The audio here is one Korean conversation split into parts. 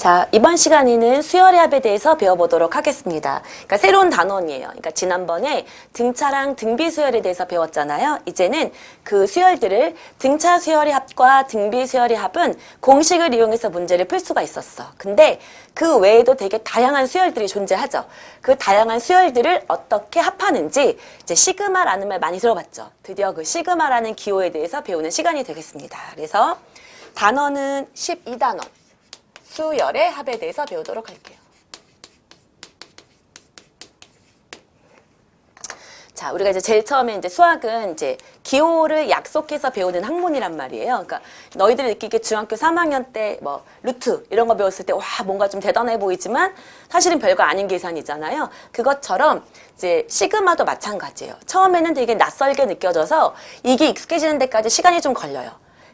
자, 이번 시간에는 수열의 합에 대해서 배워보도록 하겠습니다. 그러니까 새로운 단원이에요. 그러니까 지난번에 등차랑 등비 수열에 대해서 배웠잖아요. 이제는 그 수열들을 등차 수열의 합과 등비 수열의 합은 공식을 이용해서 문제를 풀 수가 있었어. 근데 그 외에도 되게 다양한 수열들이 존재하죠. 그 다양한 수열들을 어떻게 합하는지 이제 시그마라는 말 많이 들어봤죠. 드디어 그 시그마라는 기호에 대해서 배우는 시간이 되겠습니다. 그래서 단원은 12단원. 수열의 합에 대해서 배우도록 할게요. 자, 우리가 이제 제일 처음에 이제 수학은 이제 기호를 약속해서 배우는 학문이란 말이에요. 그러니까 너희들이 느끼기에 중학교 3학년 때 뭐 루트 이런 거 배웠을 때 와, 뭔가 좀 대단해 보이지만 사실은 별거 아닌 계산이잖아요. 그것처럼 이제 시그마도 마찬가지예요. 처음에는 되게 낯설게 느껴져서 이게 익숙해지는 데까지 시간이 좀 걸려요.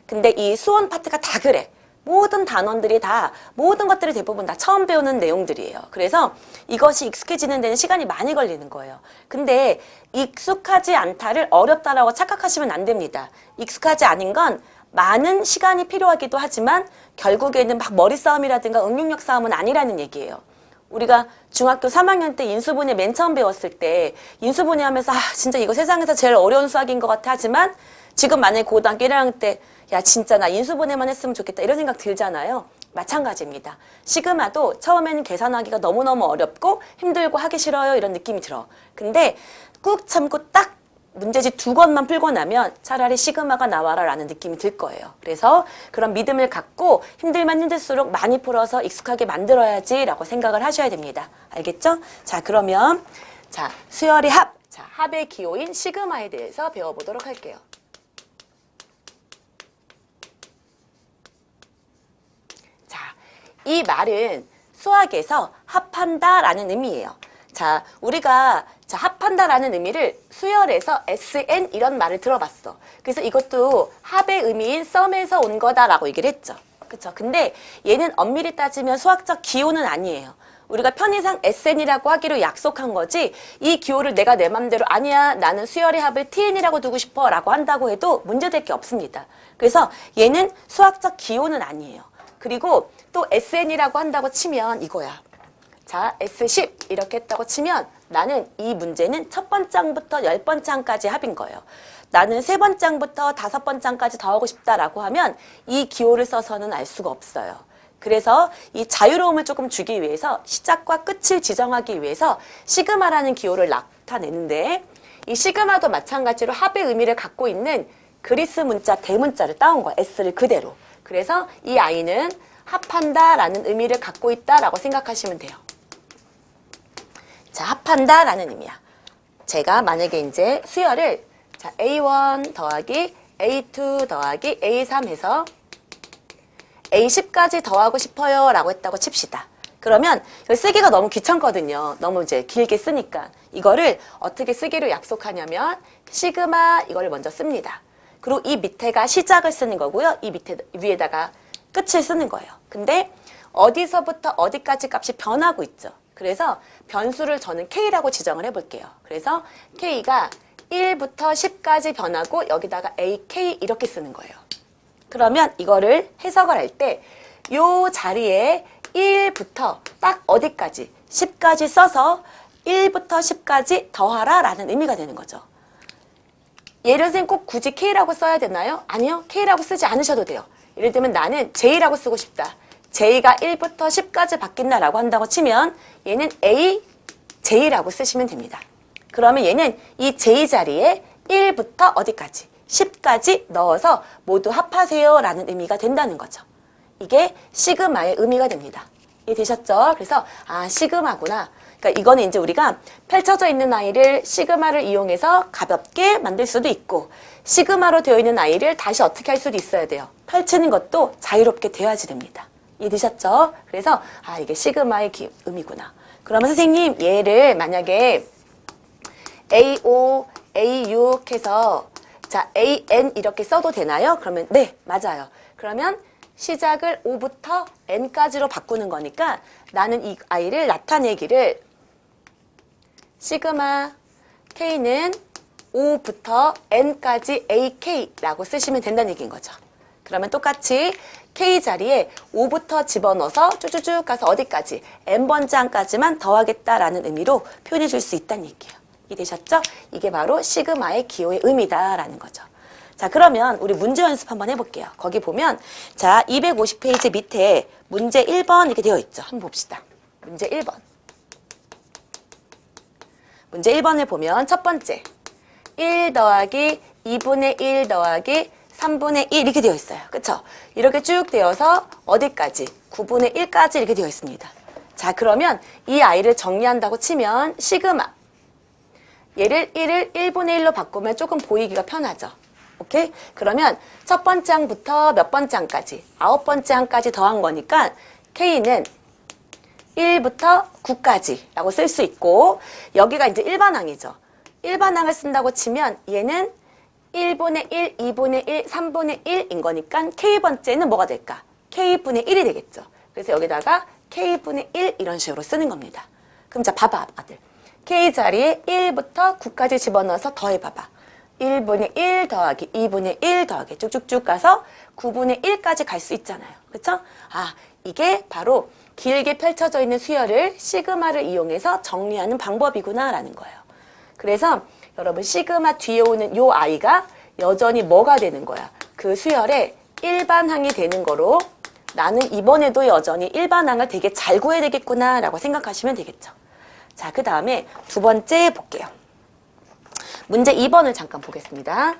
근데 이 수원 파트가 다 그래. 모든 단원들이 다 모든 것들이 대부분 다 처음 배우는 내용들이에요. 그래서 이것이 익숙해지는 데는 시간이 많이 걸리는 거예요. 근데 익숙하지 않다를 어렵다라고 착각하시면 안 됩니다. 익숙하지 않은 건 많은 시간이 필요하기도 하지만 결국에는 막 머리 싸움이라든가 응용력 싸움은 아니라는 얘기예요. 우리가 중학교 3학년 때 인수분해 맨 처음 배웠을 때 인수분해 하면서 진짜 이거 세상에서 제일 어려운 수학인 것 같아 하지만 지금 만약에 고등학교 1학년 때 야 진짜 나 인수분해만 했으면 좋겠다 이런 생각 들잖아요. 마찬가지입니다. 시그마도 처음에는 계산하기가 너무너무 어렵고 힘들고 하기 싫어요 이런 느낌이 들어. 근데 꾹 참고 딱 문제집 2권만 풀고 나면 차라리 시그마가 나와라 라는 느낌이 들 거예요. 그래서 그런 믿음을 갖고 힘들면 힘들수록 많이 풀어서 익숙하게 만들어야지 라고 생각을 하셔야 됩니다. 알겠죠? 자, 그러면 자 수열의 합, 자 합의 기호인 시그마에 대해서 배워보도록 할게요. 이 말은 수학에서 합한다라는 의미예요. 자, 우리가 합한다라는 의미를 수열에서 SN 이런 말을 들어봤어. 그래서 이것도 합의 의미인 썸에서 온 거다라고 얘기를 했죠. 그쵸? 근데 얘는 엄밀히 따지면 수학적 기호는 아니에요. 우리가 편의상 SN이라고 하기로 약속한 거지 이 기호를 내가 내 맘대로 아니야 나는 수열의 합을 TN이라고 두고 싶어 라고 한다고 해도 문제될 게 없습니다. 그래서 얘는 수학적 기호는 아니에요. 그리고 또 SN이라고 한다고 치면 이거야. 자, S10 이렇게 했다고 치면 나는 이 문제는 첫 번째 항부터 10번째 항까지 합인 거예요. 나는 세 번째 항부터 5번째 항까지 더하고 싶다라고 하면 이 기호를 써서는 알 수가 없어요. 그래서 이 자유로움을 조금 주기 위해서 시작과 끝을 지정하기 위해서 시그마라는 기호를 나타내는데 이 시그마도 마찬가지로 합의 의미를 갖고 있는 그리스 문자 대문자를 따온 거야. S를 그대로. 그래서 이 아이는 합한다라는 의미를 갖고 있다라고 생각하시면 돼요. 자, 합한다라는 의미야. 제가 만약에 이제 수열을 자, A1 더하기 A2 더하기 A3 해서 A10까지 더하고 싶어요 라고 했다고 칩시다. 그러면 이거 쓰기가 너무 귀찮거든요. 너무 이제 길게 쓰니까. 이거를 어떻게 쓰기로 약속하냐면 시그마 이거를 먼저 씁니다. 그리고 이 밑에가 시작을 쓰는 거고요. 이 밑에 위에다가 끝을 쓰는 거예요. 근데 어디서부터 어디까지 값이 변하고 있죠. 그래서 변수를 저는 K라고 지정을 해볼게요. 그래서 K가 1부터 10까지 변하고 여기다가 AK 이렇게 쓰는 거예요. 그러면 이거를 해석을 할 때 요 자리에 1부터 딱 어디까지 10까지 써서 1부터 10까지 더하라 라는 의미가 되는 거죠. 예를 들면 꼭 굳이 K라고 써야 되나요? 아니요. K라고 쓰지 않으셔도 돼요. 예를 들면 나는 J라고 쓰고 싶다. J가 1부터 10까지 바뀐다라고 한다고 치면 얘는 A, J라고 쓰시면 됩니다. 그러면 얘는 이 J 자리에 1부터 어디까지? 10까지 넣어서 모두 합하세요 라는 의미가 된다는 거죠. 이게 시그마의 의미가 됩니다. 이해되셨죠? 그래서 시그마구나. 그러니까 이거는 이제 우리가 펼쳐져 있는 아이를 시그마를 이용해서 가볍게 만들 수도 있고 시그마로 되어 있는 아이를 다시 어떻게 할 수도 있어야 돼요. 펼치는 것도 자유롭게 돼야지 됩니다. 이해되셨죠? 그래서 이게 시그마의 의미구나. 그러면 선생님 얘를 만약에 A5, A6 해서 자 AN 이렇게 써도 되나요? 그러면 네, 맞아요. 그러면 시작을 5부터 N까지로 바꾸는 거니까 나는 이 아이를 나타내기를 시그마 K는 5부터 N까지 AK라고 쓰시면 된다는 얘기인 거죠. 그러면 똑같이 K 자리에 5부터 집어넣어서 쭉쭉쭉 가서 어디까지? n번째항까지만 더하겠다라는 의미로 표현해 줄 수 있다는 얘기예요. 이해되셨죠? 이게 바로 시그마의 기호의 의미다라는 거죠. 자, 그러면 우리 문제 연습 한번 해볼게요. 거기 보면 자, 250페이지 밑에 문제 1번 이렇게 되어 있죠. 한번 봅시다. 문제 1번. 문제 1번을 보면 첫 번째 1 더하기 2분의 1 더하기 3분의 1 이렇게 되어 있어요. 그쵸? 이렇게 쭉 되어서 어디까지? 9분의 1까지 이렇게 되어 있습니다. 자, 그러면 이 아이를 정리한다고 치면 시그마 얘를 1을 1분의 1로 바꾸면 조금 보이기가 편하죠. 오케이? 그러면 첫 번째 항부터 몇 번째 항까지? 9번째 항까지 더한 거니까 K는 1부터 9까지 라고 쓸 수 있고 여기가 이제 일반항이죠. 일반항을 쓴다고 치면 얘는 1분의 1, 2분의 1, 3분의 1인 거니까 K번째는 뭐가 될까? K분의 1이 되겠죠. 그래서 여기다가 K분의 1 이런 식으로 쓰는 겁니다. 그럼 자, 봐봐, 아들. K 자리에 1부터 9까지 집어넣어서 더해봐봐. 1분의 1 더하기 2분의 1 더하기 쭉쭉쭉 가서 9분의 1까지 갈 수 있잖아요. 그쵸? 아, 이게 바로 길게 펼쳐져 있는 수열을 시그마를 이용해서 정리하는 방법이구나 라는 거예요. 그래서 여러분 시그마 뒤에 오는 요 아이가 여전히 뭐가 되는 거야? 그 수열의 일반항이 되는 거로 나는 이번에도 여전히 일반항을 되게 잘 구해야 되겠구나 라고 생각하시면 되겠죠. 자, 그 다음에 두 번째 볼게요. 문제 2번을 잠깐 보겠습니다.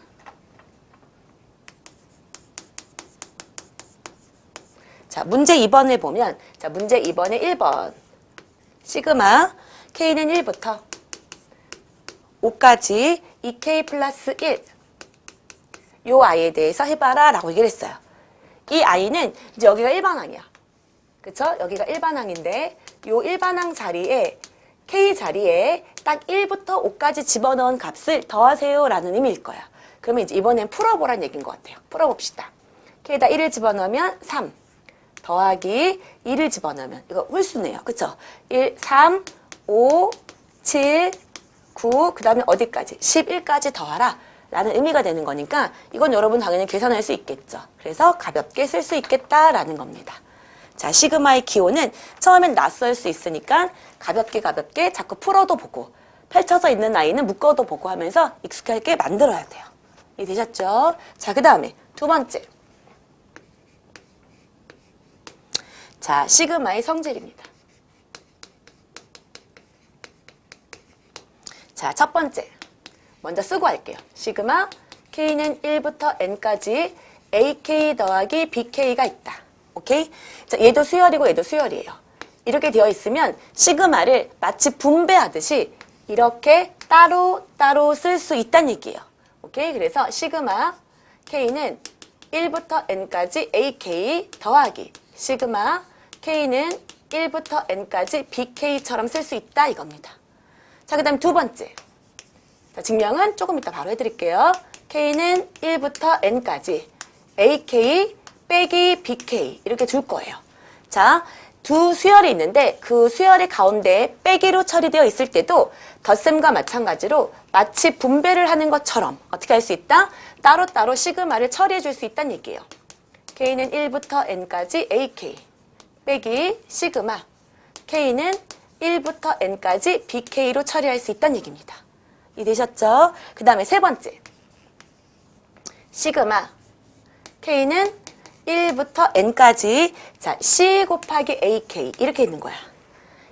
자, 문제 2번을 보면 자, 문제 2번의 1번 시그마 K는 1부터 5까지 2K 플러스 1 요 아이에 대해서 해봐라 라고 얘기를 했어요. 이 아이는 이제 여기가 일반항이야. 그쵸? 여기가 일반항인데 요 일반항 자리에 K 자리에 딱 1부터 5까지 집어넣은 값을 더하세요 라는 의미일 거야. 그러면 이제 이번엔 풀어보라는 얘기인 것 같아요. 풀어봅시다. K에다 1을 집어넣으면 3 더하기 2를 집어넣으면 이거 홀수네요. 그쵸? 1, 3, 5, 7, 9, 그 다음에 어디까지? 11까지 더하라 라는 의미가 되는 거니까 이건 여러분 당연히 계산할 수 있겠죠. 그래서 가볍게 쓸 수 있겠다라는 겁니다. 자, 시그마의 기호는 처음엔 낯설 수 있으니까 가볍게 자꾸 풀어도 보고 펼쳐져 있는 아이는 묶어도 보고 하면서 익숙하게 만들어야 돼요. 이해되셨죠? 자, 그 다음에 두 번째. 자, 시그마의 성질입니다. 자, 첫 번째. 먼저 쓰고 할게요. 시그마 K는 1부터 N까지 AK 더하기 BK가 있다. 오케이? 자, 얘도 수열이고 얘도 수열이에요. 이렇게 되어 있으면 시그마를 마치 분배하듯이 이렇게 따로 쓸 수 있다는 얘기예요. 오케이? 그래서 시그마 K는 1부터 N까지 AK 더하기 시그마 K는 1부터 N까지 BK처럼 쓸 수 있다 이겁니다. 자, 그 다음 두 번째. 자, 증명은 조금 이따 바로 해드릴게요. K는 1부터 N까지 AK 빼기 BK 이렇게 줄 거예요. 자, 두 수열이 있는데 그 수열의 가운데 빼기로 처리되어 있을 때도 덧셈과 마찬가지로 마치 분배를 하는 것처럼 어떻게 할 수 있다? 따로따로 시그마를 처리해 줄 수 있다는 얘기예요. K는 1부터 N까지 AK 빼기 시그마 K는 1부터 N까지 BK로 처리할 수 있다는 얘기입니다. 이해되셨죠? 그 다음에 세 번째. 시그마 K는 1부터 N까지 자, C 곱하기 AK 이렇게 있는 거야.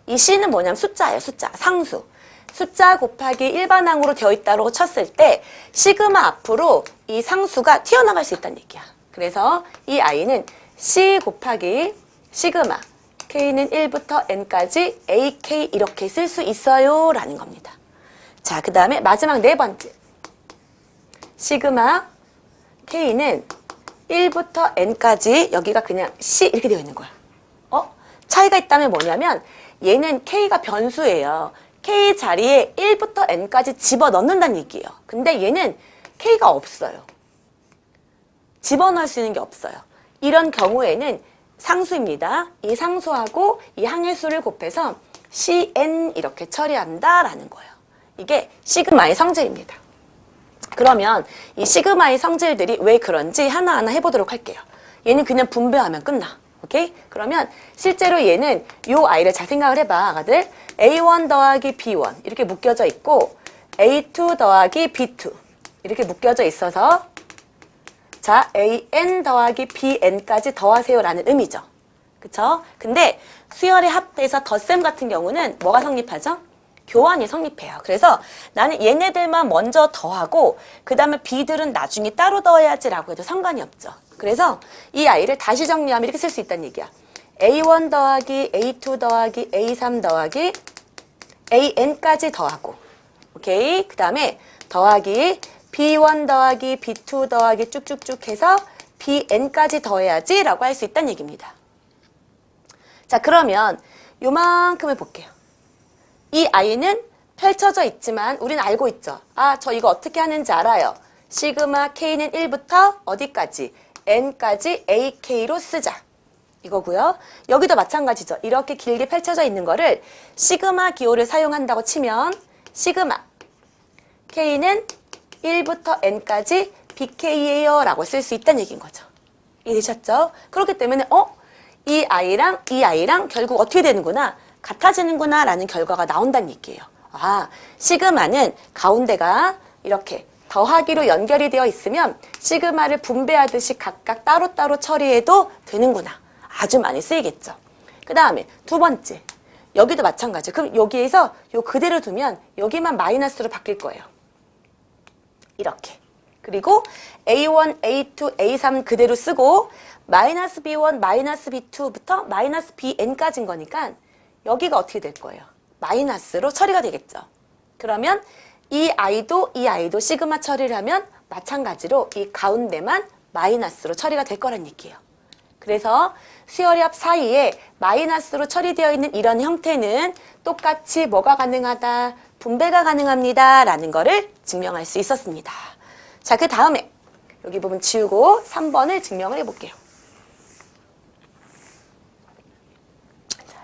이 C는 뭐냐면 숫자예요. 숫자. 상수. 숫자 곱하기 일반항으로 되어 있다고 쳤을 때 시그마 앞으로 이 상수가 튀어나갈 수 있다는 얘기야. 그래서 이 아이는 C 곱하기 시그마 K는 1부터 N까지 AK 이렇게 쓸 수 있어요 라는 겁니다. 자, 그 다음에 마지막 네 번째. 시그마 K는 1부터 N까지 여기가 그냥 C 이렇게 되어 있는 거야. 차이가 있다면 뭐냐면 얘는 K가 변수예요. K 자리에 1부터 N까지 집어넣는다는 얘기예요. 근데 얘는 K가 없어요. 집어넣을 수 있는 게 없어요. 이런 경우에는 상수입니다. 이 상수하고 이 항의수를 곱해서 CN 이렇게 처리한다라는 거예요. 이게 시그마의 성질입니다. 그러면 이 시그마의 성질들이 왜 그런지 하나하나 해보도록 할게요. 얘는 그냥 분배하면 끝나. 오케이? 그러면 실제로 얘는 요 아이를 잘 생각을 해봐, 아가들. A1 더하기 B1 이렇게 묶여져 있고 A2 더하기 B2 이렇게 묶여져 있어서 자, AN 더하기 BN까지 더하세요 라는 의미죠. 그쵸? 근데 수열의 합에서 덧셈 같은 경우는 뭐가 성립하죠? 교환이 성립해요. 그래서 나는 얘네들만 먼저 더하고 그 다음에 B들은 나중에 따로 더해야지 라고 해도 상관이 없죠. 그래서 이 아이를 다시 정리하면 이렇게 쓸 수 있다는 얘기야. A1 더하기 A2 더하기 A3 더하기 AN까지 더하고 오케이? 그 다음에 더하기 B1 더하기 B2 더하기 쭉쭉쭉 해서 BN까지 더해야지 라고 할 수 있다는 얘기입니다. 자, 그러면 요만큼을 볼게요. 이 아이는 펼쳐져 있지만 우리는 알고 있죠. 아, 저 이거 어떻게 하는지 알아요. 시그마 K는 1부터 어디까지? N까지 AK로 쓰자. 이거고요. 여기도 마찬가지죠. 이렇게 길게 펼쳐져 있는 거를 시그마 기호를 사용한다고 치면 시그마 K는 1부터 N까지 BK예요 라고 쓸 수 있다는 얘기인 거죠. 이해되셨죠? 그렇기 때문에 이 아이랑 결국 어떻게 되는구나? 같아지는구나 라는 결과가 나온다는 얘기예요. 아, 시그마는 가운데가 이렇게 더하기로 연결이 되어 있으면 시그마를 분배하듯이 각각 따로따로 처리해도 되는구나. 아주 많이 쓰이겠죠. 그 다음에 두 번째, 여기도 마찬가지. 그럼 여기에서 요 그대로 두면 여기만 마이너스로 바뀔 거예요. 이렇게. 그리고 A1, A2, A3 그대로 쓰고 마이너스 B1, 마이너스 B2부터 마이너스 BN까지인 거니까 여기가 어떻게 될 거예요? 마이너스로 처리가 되겠죠. 그러면 이 아이도 시그마 처리를 하면 마찬가지로 이 가운데만 마이너스로 처리가 될 거란 얘기예요. 그래서 수열합 사이에 마이너스로 처리되어 있는 이런 형태는 똑같이 뭐가 가능하다? 분배가 가능합니다. 라는 거를 증명할 수 있었습니다. 자, 그 다음에 여기 부분 지우고 3번을 증명을 해볼게요. 자,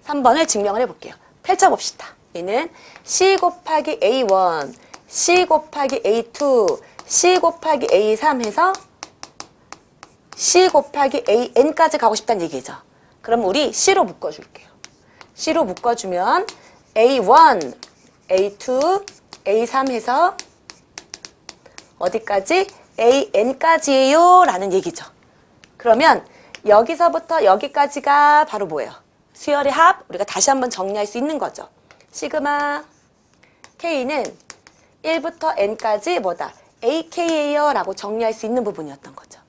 3번을 증명을 해볼게요. 펼쳐봅시다. 얘는 C 곱하기 A1, C 곱하기 A2, C 곱하기 A3 해서 C 곱하기 AN까지 가고 싶다는 얘기죠. 그럼 우리 C로 묶어줄게요. C로 묶어주면 A1, A2, A3 해서 어디까지? AN까지예요 라는 얘기죠. 그러면 여기서부터 여기까지가 바로 뭐예요? 수열의 합, 우리가 다시 한번 정리할 수 있는 거죠. 시그마 K는 1부터 N까지 뭐다? AK예요 라고 정리할 수 있는 부분이었던 거죠.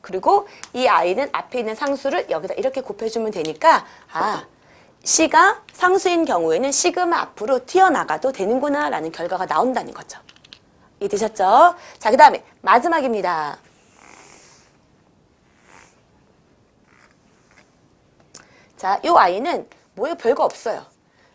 그리고 이 아이는 앞에 있는 상수를 여기다 이렇게 곱해주면 되니까 C가 상수인 경우에는 시그마 앞으로 튀어나가도 되는구나 라는 결과가 나온다는 거죠. 이해되셨죠? 자, 그 다음에 마지막입니다. 자, 이 아이는 뭐예요? 별거 없어요.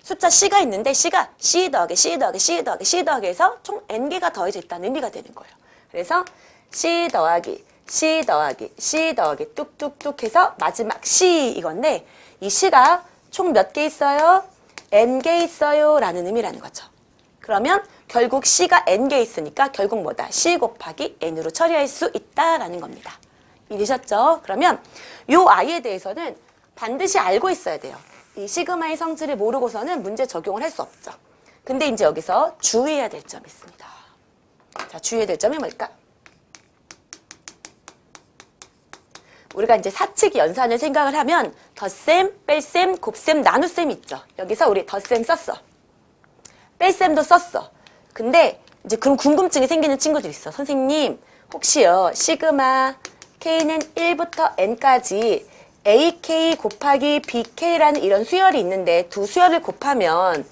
숫자 C가 있는데 C가 C 더하기 C 더하기 C 더하기 C 더하기 해서 총 N개가 더해져 있다는 의미가 되는 거예요. 그래서 C 더하기 C 더하기 C 더하기 뚝뚝뚝 해서 마지막 C 이건데 이 C가 총 몇 개 있어요? N개 있어요 라는 의미라는 거죠. 그러면 결국 C가 N개 있으니까 결국 뭐다? C 곱하기 N으로 처리할 수 있다라는 겁니다. 이해되셨죠? 그러면 이 아이에 대해서는 반드시 알고 있어야 돼요. 이 시그마의 성질을 모르고서는 문제 적용을 할 수 없죠. 근데 이제 여기서 주의해야 될 점이 있습니다. 자, 주의해야 될 점이 뭘까? 우리가 이제 사칙 연산을 생각을 하면 덧셈, 뺄셈, 곱셈, 나눗셈 있죠. 여기서 우리 덧셈 썼어. 뺄셈도 썼어. 근데 이제 그럼 궁금증이 생기는 친구들 있어. 선생님, 혹시요, 시그마 K는 1부터 N까지 AK 곱하기 BK라는 이런 수열이 있는데 두 수열을 곱하면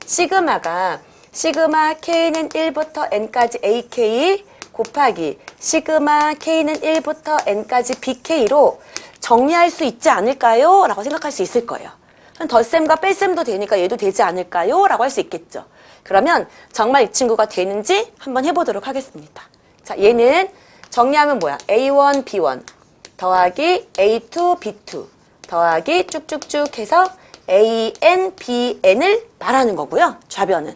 시그마가 시그마 K는 1부터 N까지 AK 곱하기 시그마 K는 1부터 N까지 BK로 정리할 수 있지 않을까요? 라고 생각할 수 있을 거예요. 덧셈과 뺄셈도 되니까 얘도 되지 않을까요? 라고 할 수 있겠죠. 그러면 정말 이 친구가 되는지 한번 해보도록 하겠습니다. 자, 얘는 정리하면 뭐야? A1, B1 더하기 A2, B2 더하기 쭉쭉쭉 해서 AN, BN을 말하는 거고요. 좌변은.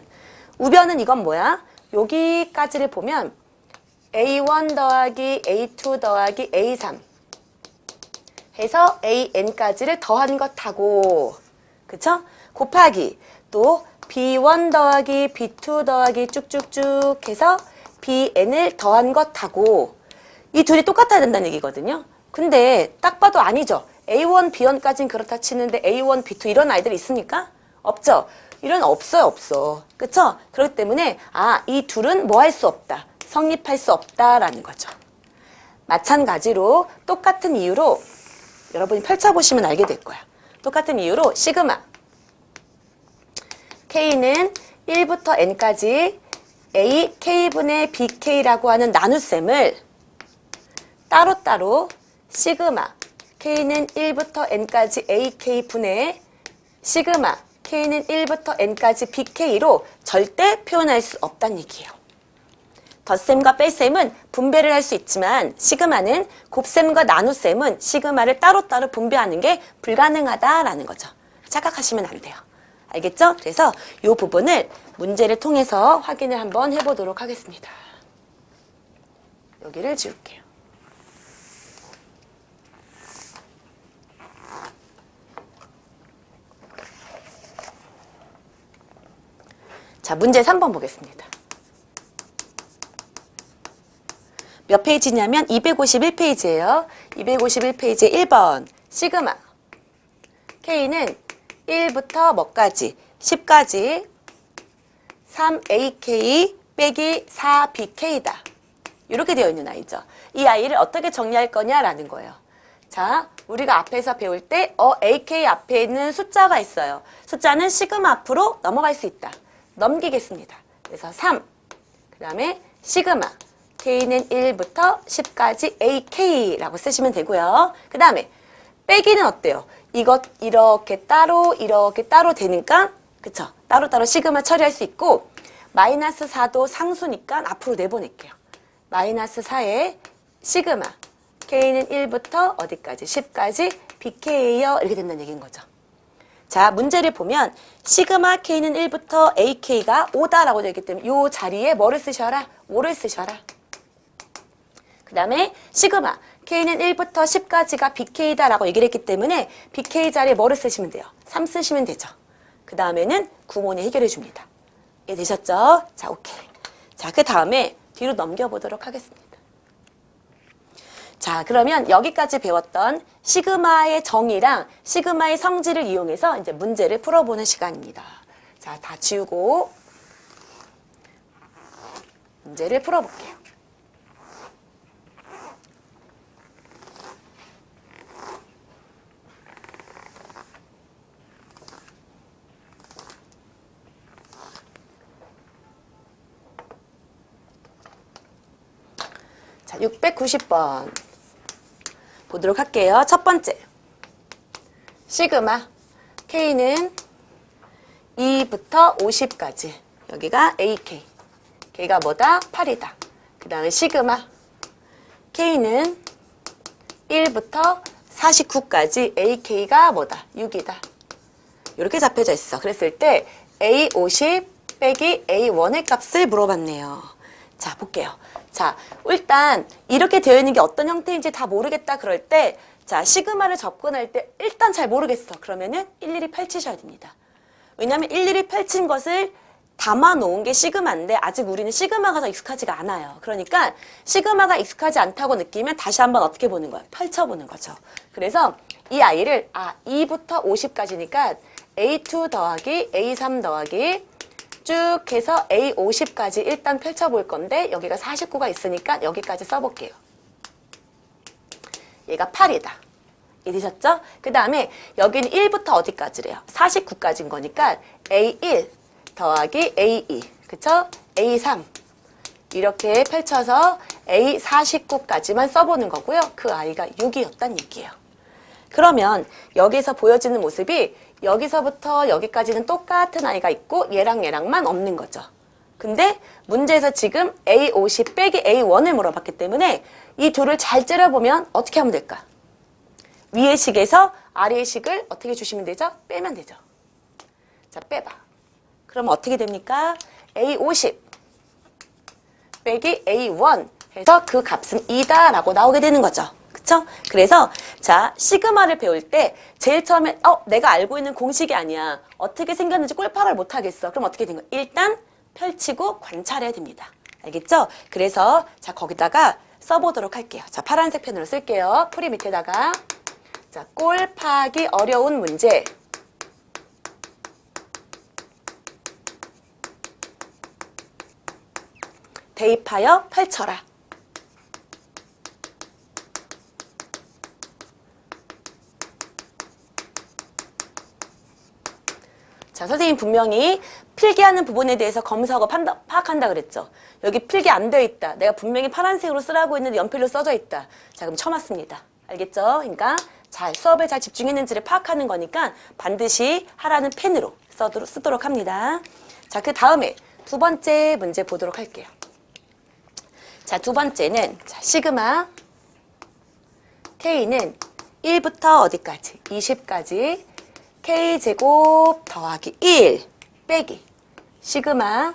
우변은 이건 뭐야? 여기까지를 보면 A1 더하기 A2 더하기 A3 해서 AN까지를 더한 것하고, 그쵸? 곱하기 또 B1 더하기 B2 더하기 쭉쭉쭉 해서 BN을 더한 것하고, 이 둘이 똑같아야 된다는 얘기거든요. 근데 딱 봐도 아니죠. A1, B1까지는 그렇다 치는데 A1, B2 이런 아이들이 있습니까? 없죠. 이런 없어요, 없어. 그쵸? 그렇기 때문에 이 둘은 뭐 할 수 없다. 성립할 수 없다라는 거죠. 마찬가지로 똑같은 이유로 여러분이 펼쳐보시면 알게 될 거야. 똑같은 이유로 시그마 K는 1부터 N까지 A, K분의 BK라고 하는 나눗셈을 따로따로 시그마 K는 1부터 N까지 AK분의 시그마 K는 1부터 N까지 BK로 절대 표현할 수 없다는 얘기예요. 덧셈과 뺄셈은 분배를 할 수 있지만 시그마는 곱셈과 나눗셈은 시그마를 따로따로 분배하는 게 불가능하다라는 거죠. 착각하시면 안 돼요. 알겠죠? 그래서 이 부분을 문제를 통해서 확인을 한번 해보도록 하겠습니다. 여기를 지울게요. 자, 문제 3번 보겠습니다. 몇 페이지냐면 251페이지예요. 251페이지 1번 시그마 K는 1부터 뭐까지? 10까지 3AK 빼기 4BK다. 이렇게 되어 있는 아이죠. 이 아이를 어떻게 정리할 거냐라는 거예요. 자, 우리가 앞에서 배울 때 AK 앞에 있는 숫자가 있어요. 숫자는 시그마 앞으로 넘어갈 수 있다. 넘기겠습니다. 그래서 3, 그 다음에 시그마 K는 1부터 10까지 AK라고 쓰시면 되고요. 그 다음에 빼기는 어때요? 이것 이렇게 따로 되니까 그쵸? 따로따로 시그마 처리할 수 있고 마이너스 4도 상수니까 앞으로 내보낼게요. 마이너스 4에 시그마 K는 1부터 어디까지? 10까지 BK예요. 이렇게 된다는 얘기인 거죠. 자, 문제를 보면 시그마 K는 1부터 AK가 5다라고 되어 있기 때문에 이 자리에 뭐를 쓰셔라? 5를 쓰셔라. 그 다음에 시그마 K는 1부터 10까지가 BK다라고 얘기를 했기 때문에 BK 자리에 뭐를 쓰시면 돼요? 3 쓰시면 되죠. 그 다음에는 구몬이 해결해 줍니다. 이해되셨죠? 자, 오케이. 자, 그 다음에 뒤로 넘겨보도록 하겠습니다. 자, 그러면 여기까지 배웠던 시그마의 정의랑 시그마의 성질을 이용해서 이제 문제를 풀어보는 시간입니다. 자, 다 지우고 문제를 풀어볼게요. 자, 690번 보도록 할게요. 첫 번째 시그마 K는 2부터 50까지 여기가 AK K가 뭐다? 8이다. 그 다음에 시그마 K는 1부터 49까지 AK가 뭐다? 6이다. 이렇게 잡혀져 있어. 그랬을 때 A50 빼기 A1의 값을 물어봤네요. 자, 볼게요. 자, 일단 이렇게 되어 있는 게 어떤 형태인지 다 모르겠다 그럴 때 자, 시그마를 접근할 때 일단 잘 모르겠어. 그러면은 일일이 펼치셔야 됩니다. 왜냐하면 일일이 펼친 것을 담아 놓은 게 시그마인데 아직 우리는 시그마가 더 익숙하지가 않아요. 그러니까 시그마가 익숙하지 않다고 느끼면 다시 한번 어떻게 보는 거예요? 펼쳐보는 거죠. 그래서 이 아이를 2부터 50까지니까 A2 더하기 A3 더하기 쭉 해서 A50까지 일단 펼쳐볼 건데 여기가 49가 있으니까 여기까지 써볼게요. 얘가 8이다. 이해되셨죠? 그 다음에 여기는 1부터 어디까지래요? 49까지인 거니까 A1 더하기 A2 그쵸? A3 이렇게 펼쳐서 A49까지만 써보는 거고요. 그 아이가 6이었단 얘기예요. 그러면 여기서 보여지는 모습이 여기서부터 여기까지는 똑같은 아이가 있고 얘랑만 없는 거죠. 근데 문제에서 지금 A50 빼기 A1을 물어봤기 때문에 이 둘을 잘 째려보면 어떻게 하면 될까? 위의 식에서 아래의 식을 어떻게 주시면 되죠? 빼면 되죠. 자, 빼봐. 그럼 어떻게 됩니까? A50 빼기 A1 해서 그 값은 2다 라고 나오게 되는 거죠. 그쵸? 그래서 자 시그마를 배울 때 제일 처음에 내가 알고 있는 공식이 아니야. 어떻게 생겼는지 꼴파를 못 하겠어. 그럼 어떻게 된 거야? 일단 펼치고 관찰해야 됩니다. 알겠죠? 그래서 자 거기다가 써보도록 할게요. 자 파란색 펜으로 쓸게요. 풀이 밑에다가 자 꼴파하기 어려운 문제 대입하여 펼쳐라. 자, 선생님 분명히 필기하는 부분에 대해서 검사하고 파악한다 그랬죠. 여기 필기 안 되어 있다. 내가 분명히 파란색으로 쓰라고 했는데 연필로 써져 있다. 자, 그럼 쳐맞습니다. 알겠죠? 그러니까 수업에 잘 집중했는지를 파악하는 거니까 반드시 하라는 펜으로 쓰도록 합니다. 자, 그 다음에 두 번째 문제 보도록 할게요. 자, 두 번째는 자, 시그마 K는 1부터 어디까지? 20까지 K제곱 더하기 1 빼기 시그마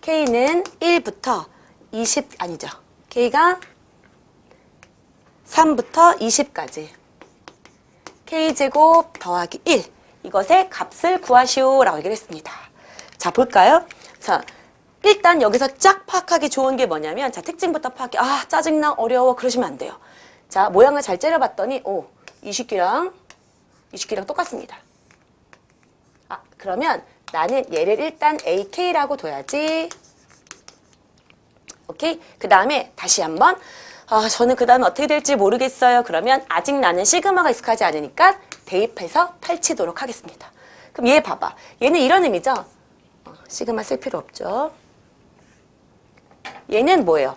K는 1부터 20 아니죠. K가 3부터 20까지 K제곱 더하기 1 이것의 값을 구하시오 라고 얘기를 했습니다. 자 볼까요? 자 일단 여기서 쫙 파악하기 좋은 게 뭐냐면 자 특징부터 파악해. 짜증나 어려워 그러시면 안 돼요. 자 모양을 잘 째려봤더니 20기랑 똑같습니다. 그러면 나는 얘를 일단 AK라고 둬야지. 오케이? 그 다음에 다시 한번 저는 그 다음에 어떻게 될지 모르겠어요. 그러면 아직 나는 시그마가 익숙하지 않으니까 대입해서 펼치도록 하겠습니다. 그럼 얘 봐봐. 얘는 이런 의미죠? 시그마 쓸 필요 없죠. 얘는 뭐예요?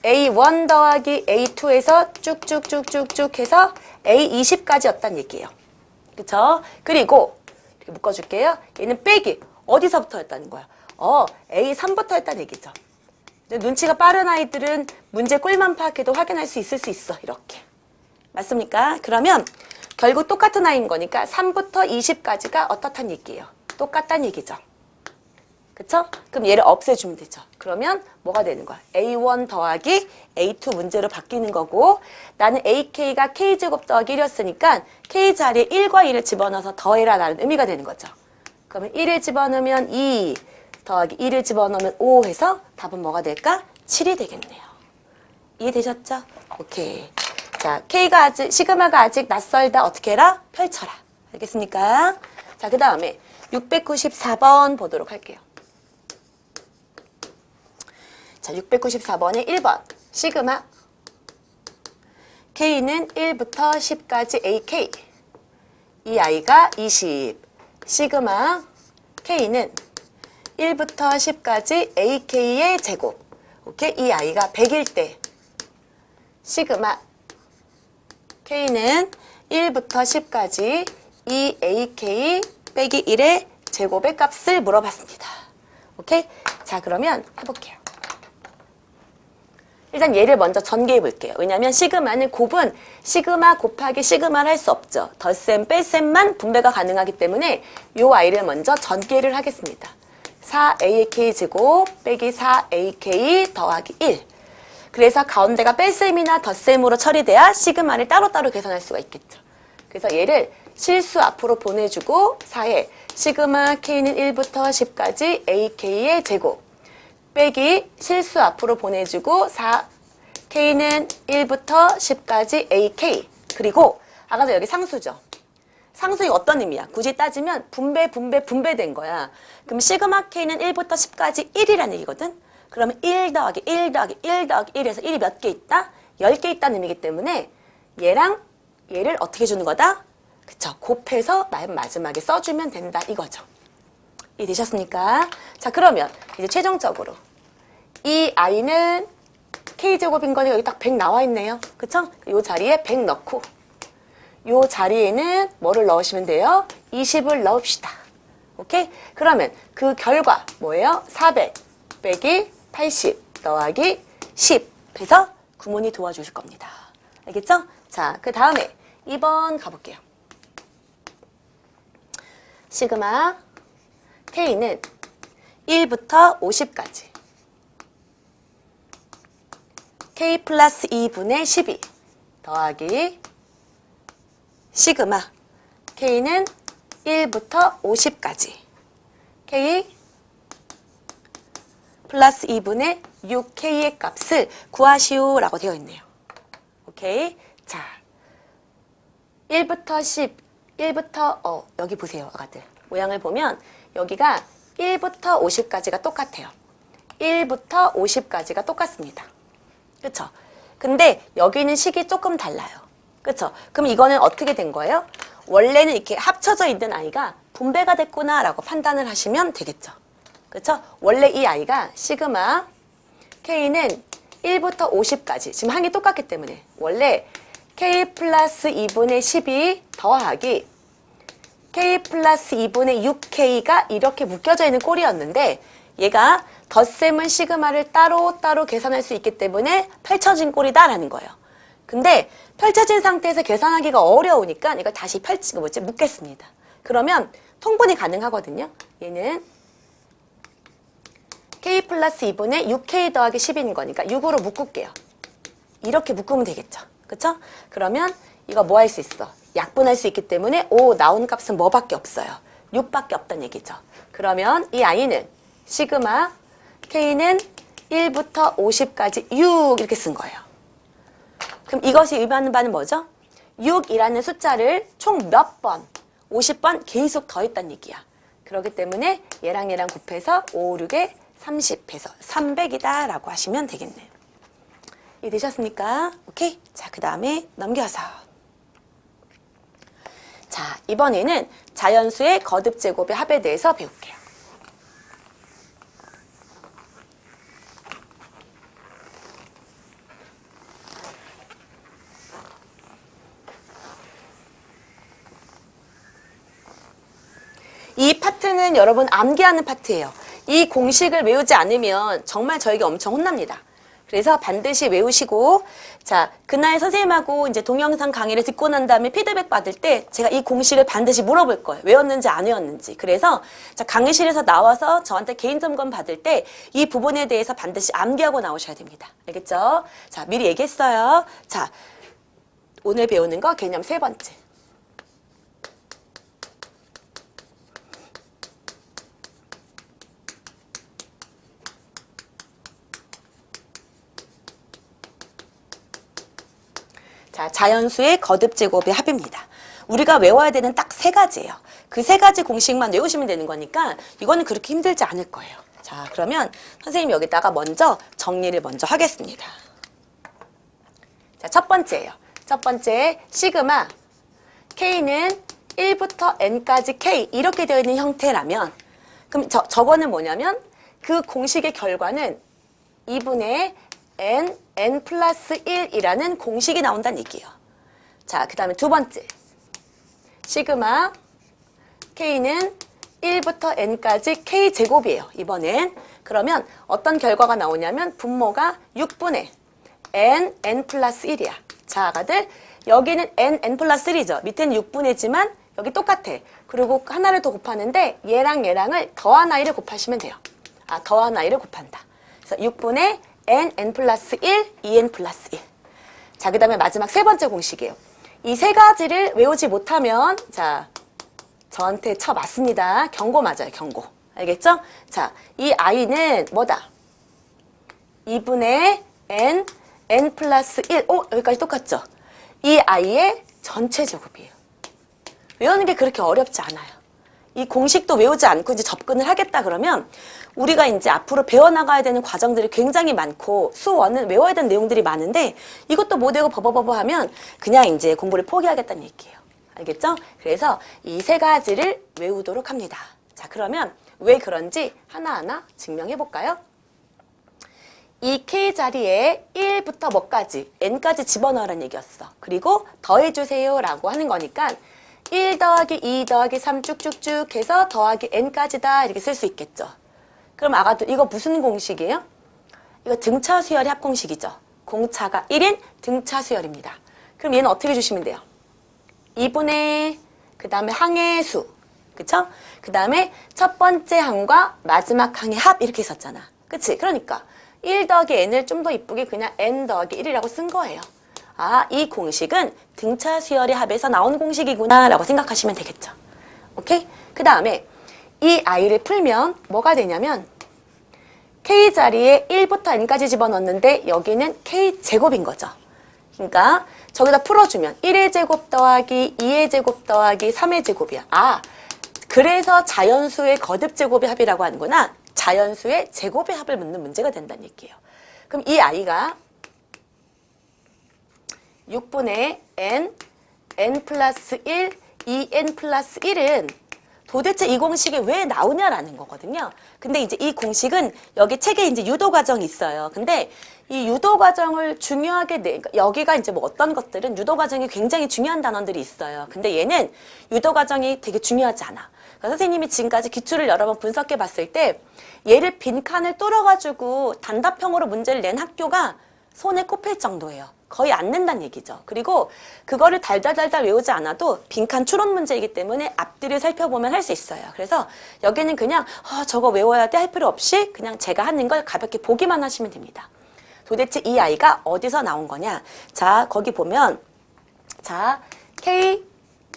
A1 더하기 A2에서 쭉쭉쭉쭉쭉 해서 A20까지였단 얘기예요. 그쵸? 그리고 이렇게 묶어줄게요. 얘는 빼기. 어디서부터 했다는 거야? A3부터 했다는 얘기죠. 눈치가 빠른 아이들은 문제 꼴만 파악해도 확인할 수 있어. 이렇게. 맞습니까? 그러면 결국 똑같은 아이인 거니까 3부터 20까지가 어떻단 얘기예요? 똑같다는 얘기죠. 그쵸? 그럼 얘를 없애주면 되죠. 그러면 뭐가 되는 거야? A1 더하기 A2 문제로 바뀌는 거고 나는 AK가 K제곱 더하기 1이었으니까 K 자리에 1과 2를 집어넣어서 더해라 라는 의미가 되는 거죠. 그러면 1을 집어넣으면 2 더하기 1을 집어넣으면 5 해서 답은 뭐가 될까? 7이 되겠네요. 이해되셨죠? 오케이. 자, 시그마가 아직 낯설다. 어떻게 해라? 펼쳐라. 알겠습니까? 자, 그 다음에 694번 보도록 할게요. 자, 694번에 1번. 시그마 K는 1부터 10까지 AK. 이 아이가 20. 시그마 K는 1부터 10까지 AK의 제곱. 오케이? 이 아이가 100일 때. 시그마 K는 1부터 10까지 이 AK 빼기 1의 제곱의 값을 물어봤습니다. 오케이? 자, 그러면 해볼게요. 일단 얘를 먼저 전개해 볼게요. 왜냐하면 시그마는 곱은 시그마 곱하기 시그마를 할 수 없죠. 덧셈, 뺄셈만 분배가 가능하기 때문에 이 아이를 먼저 전개를 하겠습니다. 4AK 제곱 빼기 4AK 더하기 1. 그래서 가운데가 뺄셈이나 덧셈으로 처리돼야 시그마를 따로따로 계산할 수가 있겠죠. 그래서 얘를 실수 앞으로 보내주고 4에 시그마 K는 1부터 10까지 AK의 제곱 빼기 실수 앞으로 보내주고 4 K는 1부터 10까지 AK 그리고 아까 전 여기 상수죠. 상수이 어떤 의미야? 굳이 따지면 분배된 거야. 그럼 시그마 K는 1부터 10까지 1이라는 얘기거든. 그러면 1 더하기 1 더하기 1 더하기 1에서 1이 몇 개 있다? 10개 있다는 의미이기 때문에 얘랑 얘를 어떻게 주는 거다? 그쵸. 곱해서 맨 마지막에 써주면 된다 이거죠. 이해되셨습니까? 자, 그러면 이제 최종적으로 이 아이는 K제곱인 거니 여기 딱 100 나와 있네요. 그쵸? 이 자리에 100 넣고 이 자리에는 뭐를 넣으시면 돼요? 20을 넣읍시다. 오케이? 그러면 그 결과 뭐예요? 400 빼기 80 더하기 10 해서 구문이 도와주실 겁니다. 알겠죠? 자, 그 다음에 2번 가볼게요. 시그마 K는 1부터 50까지 K 플러스 2분의 12 더하기 시그마 K는 1부터 50까지 K 플러스 2분의 6K의 값을 구하시오 라고 되어 있네요. 오케이. 자, 1부터 10, 1부터, 여기 보세요, 아가들. 모양을 보면 여기가 1부터 50까지가 똑같아요. 1부터 50까지가 똑같습니다. 그쵸? 근데 여기는 식이 조금 달라요. 그쵸? 그럼 이거는 어떻게 된 거예요? 원래는 이렇게 합쳐져 있는 아이가 분배가 됐구나 라고 판단을 하시면 되겠죠. 그쵸? 원래 이 아이가 시그마 K는 1부터 50까지 지금 한 개 똑같기 때문에 원래 K 플러스 2분의 12 더하기 K 플러스 2분의 6K가 이렇게 묶여져 있는 꼴이었는데 얘가 덧셈은 시그마를 따로따로 계산할 수 있기 때문에 펼쳐진 꼴이다라는 거예요. 근데 펼쳐진 상태에서 계산하기가 어려우니까 이걸 다시 묶겠습니다. 그러면 통분이 가능하거든요. 얘는 K 플러스 2분의 6K 더하기 10인 거니까 6으로 묶을게요. 이렇게 묶으면 되겠죠. 그쵸? 그러면 이거 뭐 할 수 있어? 약분할 수 있기 때문에 나온 값은 뭐밖에 없어요? 6밖에 없다는 얘기죠. 그러면 이 아이는 시그마 K는 1부터 50까지 6 이렇게 쓴 거예요. 그럼 이것이 의미하는 바는 뭐죠? 6이라는 숫자를 총 몇 번? 50번 계속 더했다는 얘기야. 그렇기 때문에 얘랑 얘랑 곱해서 5, 6에 30해서 300이다 라고 하시면 되겠네요. 이해되셨습니까? 오케이? 자, 그 다음에 넘겨서. 자, 이번에는 자연수의 거듭 제곱의 합에 대해서 배울게요. 이 파트는 여러분 암기하는 파트예요. 이 공식을 외우지 않으면 정말 저에게 엄청 혼납니다. 그래서 반드시 외우시고, 자, 그날 선생님하고 이제 동영상 강의를 듣고 난 다음에 피드백 받을 때 제가 이 공식을 반드시 물어볼 거예요. 외웠는지 안 외웠는지. 그래서 자, 강의실에서 나와서 저한테 개인 점검 받을 때 이 부분에 대해서 반드시 암기하고 나오셔야 됩니다. 알겠죠? 자, 미리 얘기했어요. 자, 오늘 배우는 거 개념 세 번째. 자, 자연수의 거듭 제곱의 합입니다. 우리가 외워야 되는 딱 세 가지예요. 그 세 가지 공식만 외우시면 되는 거니까 이거는 그렇게 힘들지 않을 거예요. 자, 그러면 선생님 여기다가 먼저 정리를 먼저 하겠습니다. 자, 첫 번째예요. 첫 번째 시그마 K는 1부터 N까지 K 이렇게 되어 있는 형태라면 그럼 저거는 뭐냐면 그 공식의 결과는 2분의 N 플러스 1이라는 공식이 나온다는 얘기예요. 자, 그 다음에 두 번째. 시그마 K는 1부터 N까지 K제곱이에요. 이번엔. 그러면 어떤 결과가 나오냐면 분모가 6분의 N 플러스 1이야. 자, 아가들 여기는 N 플러스 1이죠. 밑에는 6분의지만 여기 똑같아. 그리고 하나를 더 곱하는데 얘랑 얘랑을 더한 아이를 곱하시면 돼요. 더한 아이를 곱한다. 그래서 6분의 N 플러스 1, 2N 플러스 1. 자, 그 다음에 마지막 세 번째 공식이에요. 이 세 가지를 외우지 못하면, 자, 저한테 쳐 맞습니다. 경고 맞아요, 경고. 알겠죠? 자, 이 아이는 뭐다? 2분의 N 플러스 1. 여기까지 똑같죠? 이 아이의 전체 제곱이에요. 외우는 게 그렇게 어렵지 않아요. 이 공식도 외우지 않고 이제 접근을 하겠다 그러면 우리가 이제 앞으로 배워나가야 되는 과정들이 굉장히 많고 수원은 외워야 되는 내용들이 많은데 이것도 못 외우고 버버버버 하면 그냥 이제 공부를 포기하겠다는 얘기예요. 알겠죠? 그래서 이 세 가지를 외우도록 합니다. 자, 그러면 왜 그런지 하나하나 증명해 볼까요? 이 K 자리에 1부터 뭐까지, N까지 집어넣으라는 얘기였어. 그리고 더해주세요 라고 하는 거니까 1 더하기 2 더하기 3 쭉쭉쭉 해서 더하기 N까지다 이렇게 쓸 수 있겠죠. 그럼 아가들 이거 무슨 공식이에요? 이거 등차 수열의 합공식이죠. 공차가 1인 등차 수열입니다. 그럼 얘는 어떻게 주시면 돼요? 2분의 그 다음에 항의 수, 그 그쵸? 그 다음에 첫 번째 항과 마지막 항의 합 이렇게 있었잖아. 그치? 그러니까 1 더하기 n을 좀 더 이쁘게 그냥 n 더하기 1이라고 쓴 거예요. 아, 이 공식은 등차 수열의 합에서 나온 공식이구나 라고 생각하시면 되겠죠. 오케이? 그 다음에 이 i를 풀면 뭐가 되냐면 k 자리에 1부터 n까지 집어넣는데 여기는 k 제곱인 거죠. 그러니까 저기다 풀어주면 1의 제곱 더하기 2의 제곱 더하기 3의 제곱이야. 아, 그래서 자연수의 거듭 제곱의 합이라고 하는구나. 자연수의 제곱의 합을 묻는 문제가 된다는 얘기예요. 그럼 이 i가 6분의 n 플러스 1, 2n 플러스 1은 도대체 이 공식이 왜 나오냐라는 거거든요. 근데 이제 이 공식은 여기 책에 이제 유도 과정이 있어요. 근데 이 유도 과정을 중요하게 여기가 이제 뭐 어떤 것들은 유도 과정이 굉장히 중요한 단원들이 있어요. 근데 얘는 유도 과정이 되게 중요하지 않아. 그러니까 선생님이 지금까지 기출을 여러 번 분석해 봤을 때 얘를 빈칸을 뚫어가지고 단답형으로 문제를 낸 학교가 손에 꼽힐 정도예요. 거의 안 낸다는 얘기죠. 그리고 그거를 달달달달 외우지 않아도 빈칸 추론 문제이기 때문에 앞뒤를 살펴보면 할 수 있어요. 그래서 여기는 그냥 저거 외워야 돼 할 필요 없이 그냥 제가 하는 걸 가볍게 보기만 하시면 됩니다. 도대체 이 아이가 어디서 나온 거냐? 자, 거기 보면 자, k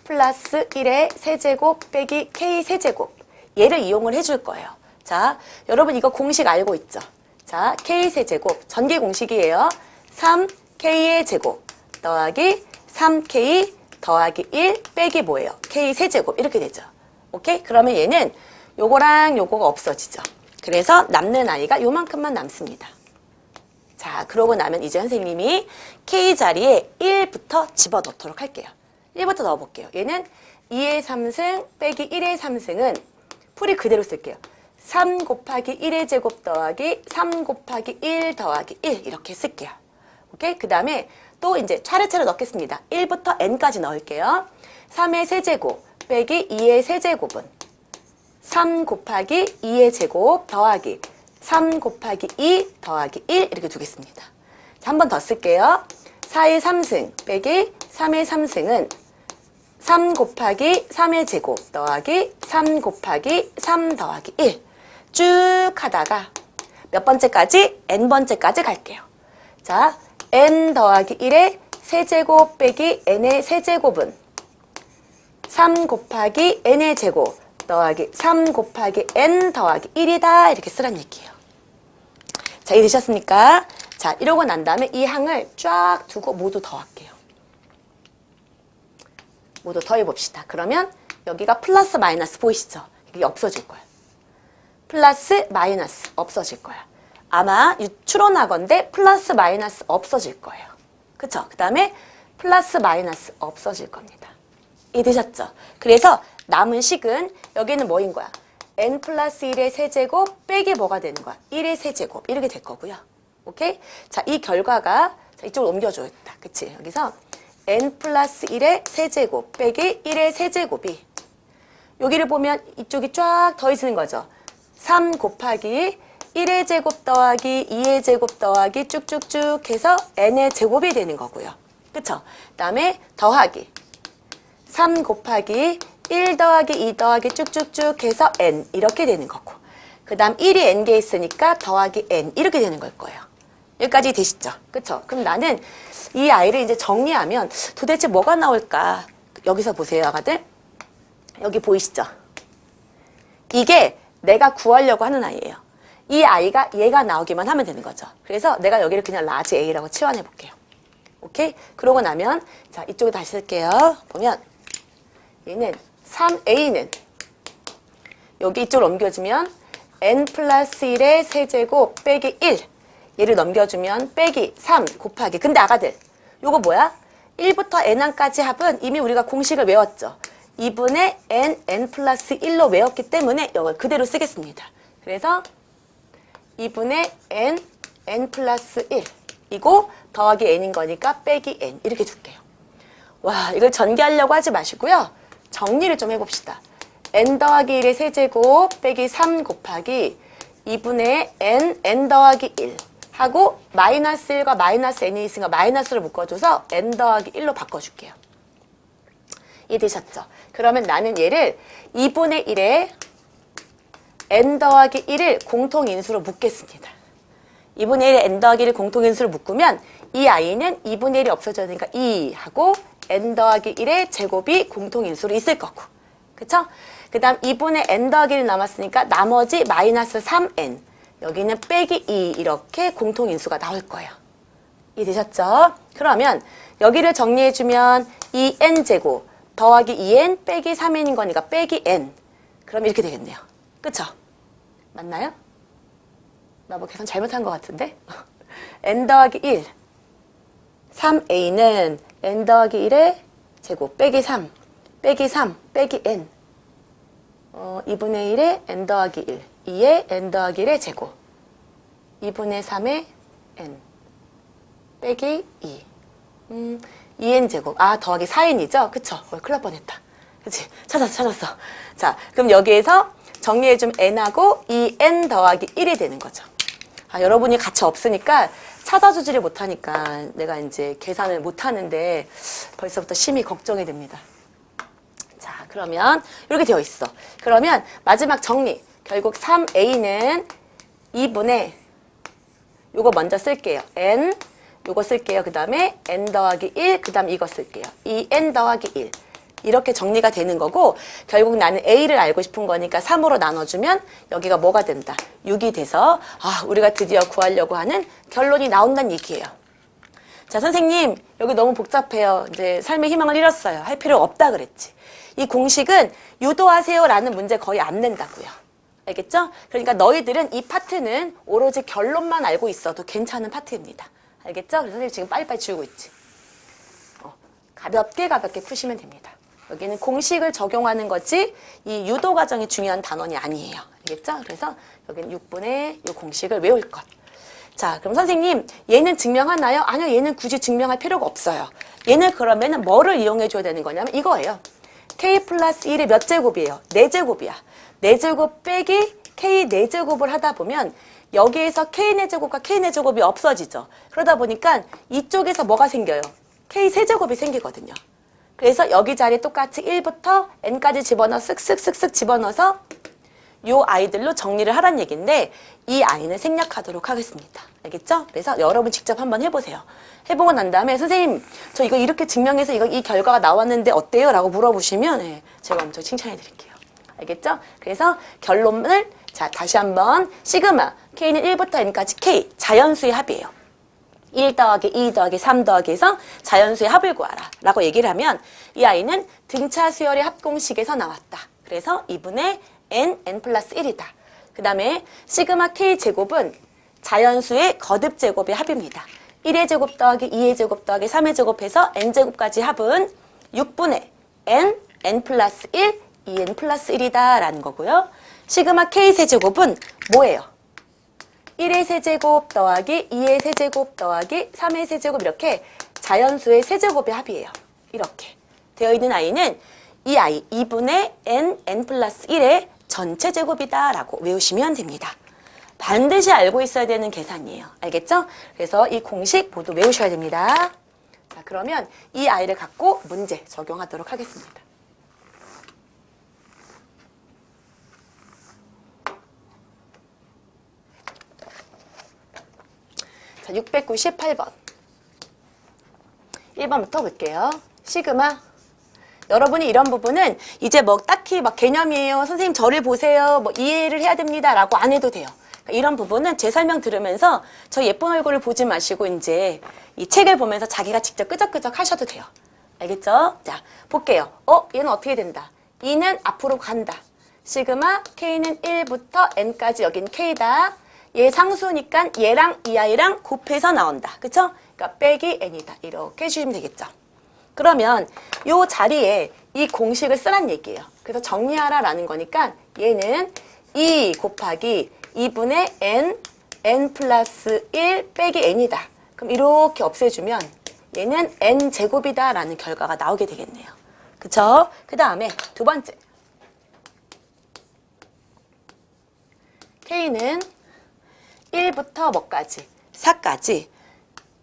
플러스 1의 세제곱 빼기 k 세제곱 얘를 이용을 해줄 거예요. 자, 여러분 이거 공식 알고 있죠? 자, k 세제곱 전개 공식이에요. 3k의 제곱 더하기 3k 더하기 1 빼기 뭐예요? k 세제곱 이렇게 되죠. 오케이? 그러면 얘는 요거랑 요거가 없어지죠. 그래서 남는 아이가 요만큼만 남습니다. 자, 그러고 나면 이제 선생님이 k 자리에 1부터 집어넣도록 할게요. 1부터 넣어볼게요. 얘는 2의 3승 빼기 1의 3승은 풀이 그대로 쓸게요. 3 곱하기 1의 제곱 더하기 3 곱하기 1 더하기 1 이렇게 쓸게요. 오케이? 그 다음에 또 이제 차례차례 넣겠습니다. 1부터 n까지 넣을게요. 3의 세제곱 빼기 2의 세제곱은 3 곱하기 2의 제곱 더하기 3 곱하기 2 더하기 1 이렇게 두겠습니다. 자, 한 번 더 쓸게요. 4의 3승 빼기 3의 3승은 3 곱하기 3의 제곱 더하기 3 곱하기 3 더하기 1 쭉 하다가 몇 번째까지? n번째까지 갈게요. 자, n 더하기 1의 세제곱 빼기 n의 세제곱은 3 곱하기 n의 제곱 더하기 3 곱하기 n 더하기 1이다 이렇게 쓰란 얘기예요. 자, 이해되셨습니까? 자, 이러고 난 다음에 이 항을 쫙 두고 모두 더할게요. 모두 더해봅시다. 그러면 여기가 플러스 마이너스 보이시죠? 이게 없어질 거예요. 플러스 마이너스 없어질 거야. 아마 추론하건대 플러스 마이너스 없어질 거예요. 그쵸? 그 다음에 플러스 마이너스 없어질 겁니다. 이해되셨죠? 그래서 남은 식은 여기는 뭐인 거야? n 플러스 1의 세제곱 빼기 뭐가 되는 거야? 1의 세제곱 이렇게 될 거고요. 오케이? 자, 이 결과가 자, 이쪽으로 옮겨줘야겠다. 그치? 여기서 n 플러스 1의 세제곱 빼기 1의 세제곱이 여기를 보면 이쪽이 쫙 더해지는 거죠. 3 곱하기 1의 제곱 더하기 2의 제곱 더하기 쭉쭉쭉 해서 n의 제곱이 되는 거고요. 그쵸? 그 다음에 더하기 3 곱하기 1 더하기 2 더하기 쭉쭉쭉 해서 n 이렇게 되는 거고 그 다음 1이 n개 있으니까 더하기 n 이렇게 되는 걸 거예요. 여기까지 되시죠? 그쵸? 그럼 나는 이 아이를 이제 정리하면 도대체 뭐가 나올까? 여기서 보세요, 아가들. 여기 보이시죠? 이게 내가 구하려고 하는 아이예요. 이 아이가 얘가 나오기만 하면 되는 거죠. 그래서 내가 여기를 그냥 라지 A라고 치환해 볼게요. 오케이? 그러고 나면 자, 이쪽에 다시 쓸게요. 보면 얘는 3A는 여기 이쪽으로 넘겨주면 n 플러스 1의 세제곱 빼기 1 얘를 넘겨주면 빼기 3 곱하기 근데 아가들 요거 뭐야? 1부터 n항까지 합은 이미 우리가 공식을 외웠죠. 2분의 n 플러스 1로 외웠기 때문에 이걸 그대로 쓰겠습니다. 그래서 2분의 n 플러스 1 이고 더하기 n인 거니까 빼기 n 이렇게 둘게요. 와, 이걸 전개하려고 하지 마시고요. 정리를 좀 해봅시다. n 더하기 1의 세제곱 빼기 3 곱하기 2분의 n 더하기 1 하고 마이너스 1과 마이너스 n이 있으니까 마이너스를 묶어줘서 n 더하기 1로 바꿔줄게요. 이해되셨죠? 그러면 나는 얘를 2분의 1에 n 더하기 1을 공통인수로 묶겠습니다. 2분의 1에 n 더하기 1을 공통인수로 묶으면 이 i는 2분의 1이 없어져야 되니까 2하고 n 더하기 1의 제곱이 공통인수로 있을 거고. 그쵸? 그 다음 2분의 n 더하기 1이 남았으니까 나머지 마이너스 3n. 여기는 빼기 2 이렇게 공통인수가 나올 거예요. 이해되셨죠? 그러면 여기를 정리해주면 2n제곱 더하기 2n 빼기 3n인 거니까 빼기 n. 그럼 이렇게 되겠네요. 그쵸? 맞나요? 나 뭐 계산 잘못한 것 같은데? n 더하기 1 3a는 n 더하기 1의 제곱 빼기 3 빼기 3 빼기 n 2분의 1의 n 더하기 1 2의 n 더하기 1의 제곱 2분의 3의 n 빼기 2 2n 제곱 더하기 4n이죠? 그쵸? 큰일 날 뻔했다. 그치? 찾았어. 자, 그럼 여기에서 정리해주면 n하고 2n 더하기 1이 되는 거죠. 여러분이 같이 없으니까 찾아주지를 못하니까 내가 이제 계산을 못하는데 벌써부터 심히 걱정이 됩니다. 자, 그러면 이렇게 되어 있어. 그러면 마지막 정리. 결국 3a는 2분의 요거 먼저 쓸게요. n 요거 쓸게요. 그 다음에 n 더하기 1, 그 다음 이거 쓸게요. 2n 더하기 1. 이렇게 정리가 되는 거고 결국 나는 a를 알고 싶은 거니까 3으로 나눠주면 여기가 뭐가 된다? 6이 돼서 우리가 드디어 구하려고 하는 결론이 나온다는 얘기예요. 자, 선생님 여기 너무 복잡해요. 이제 삶의 희망을 잃었어요. 할 필요 없다 그랬지. 이 공식은 유도하세요 라는 문제 거의 안 낸다고요. 알겠죠? 그러니까 너희들은 이 파트는 오로지 결론만 알고 있어도 괜찮은 파트입니다. 알겠죠? 그래서 선생님 지금 빨리빨리 지우고 있지. 가볍게 푸시면 됩니다. 여기는 공식을 적용하는 거지 이 유도 과정이 중요한 단원이 아니에요. 알겠죠? 그래서 여기는 6분의 이 공식을 외울 것. 자, 그럼 선생님 얘는 증명하나요? 아니요, 얘는 굳이 증명할 필요가 없어요. 얘는 그러면은 뭐를 이용해 줘야 되는 거냐면 이거예요. k 플러스 1이 몇 제곱이에요? 4제곱이야. 4제곱 빼기 k 4제곱을 하다 보면 여기에서 k 4제곱과 k 4제곱이 없어지죠. 그러다 보니까 이쪽에서 뭐가 생겨요? k 세제곱이 생기거든요. 그래서 여기 자리에 똑같이 1부터 n까지 집어넣어 쓱쓱쓱쓱 집어넣어서 요 아이들로 정리를 하란 얘기인데 이 아이는 생략하도록 하겠습니다. 알겠죠? 그래서 여러분 직접 한번 해보세요. 해보고 난 다음에 선생님 저 이거 이렇게 증명해서 이 결과가 나왔는데 어때요? 라고 물어보시면 제가 엄청 칭찬해 드릴게요. 알겠죠? 그래서 결론을 자 다시 한번 시그마 k는 1부터 n까지 k 자연수의 합이에요. 1 더하기 2 더하기 3 더하기 해서 자연수의 합을 구하라 라고 얘기를 하면 이 아이는 등차 수열의 합공식에서 나왔다. 그래서 2분의 n 플러스 1이다. 그 다음에 시그마 k 제곱은 자연수의 거듭 제곱의 합입니다. 1의 제곱 더하기 2의 제곱 더하기 3의 제곱해서 n제곱까지 합은 6분의 n 플러스 1, 2n 플러스 1이다 라는 거고요. 시그마 k 세제곱은 뭐예요? 1의 세제곱 더하기 2의 세제곱 더하기 3의 세제곱 이렇게 자연수의 세제곱의 합이에요. 이렇게 되어 있는 아이는 이 아이 2분의 n 플러스 1의 전체 제곱이다 라고 외우시면 됩니다. 반드시 알고 있어야 되는 계산이에요. 알겠죠? 그래서 이 공식 모두 외우셔야 됩니다. 자, 그러면 이 아이를 갖고 문제 적용하도록 하겠습니다. 자, 698번. 1번부터 볼게요. 시그마. 여러분이 이런 부분은 이제 뭐 딱히 막 개념이에요. 선생님 저를 보세요. 뭐 이해를 해야 됩니다. 라고 안 해도 돼요. 그러니까 이런 부분은 제 설명 들으면서 저 예쁜 얼굴을 보지 마시고 이제 이 책을 보면서 자기가 직접 끄적끄적 하셔도 돼요. 알겠죠? 자, 볼게요. 얘는 어떻게 된다? 2는 앞으로 간다. 시그마 K는 1부터 N까지 여긴 K다. 얘 상수니까 얘랑 이 아이랑 곱해서 나온다. 그쵸? 그러니까 빼기 N이다. 이렇게 해주시면 되겠죠. 그러면 요 자리에 이 공식을 쓰란 얘기예요. 그래서 정리하라 라는 거니까 얘는 2 곱하기 2분의 n 플러스 1 빼기 n이다. 그럼 이렇게 없애주면 얘는 n제곱이다 라는 결과가 나오게 되겠네요. 그쵸? 그 다음에 두 번째. k는 1부터 뭐까지? 4까지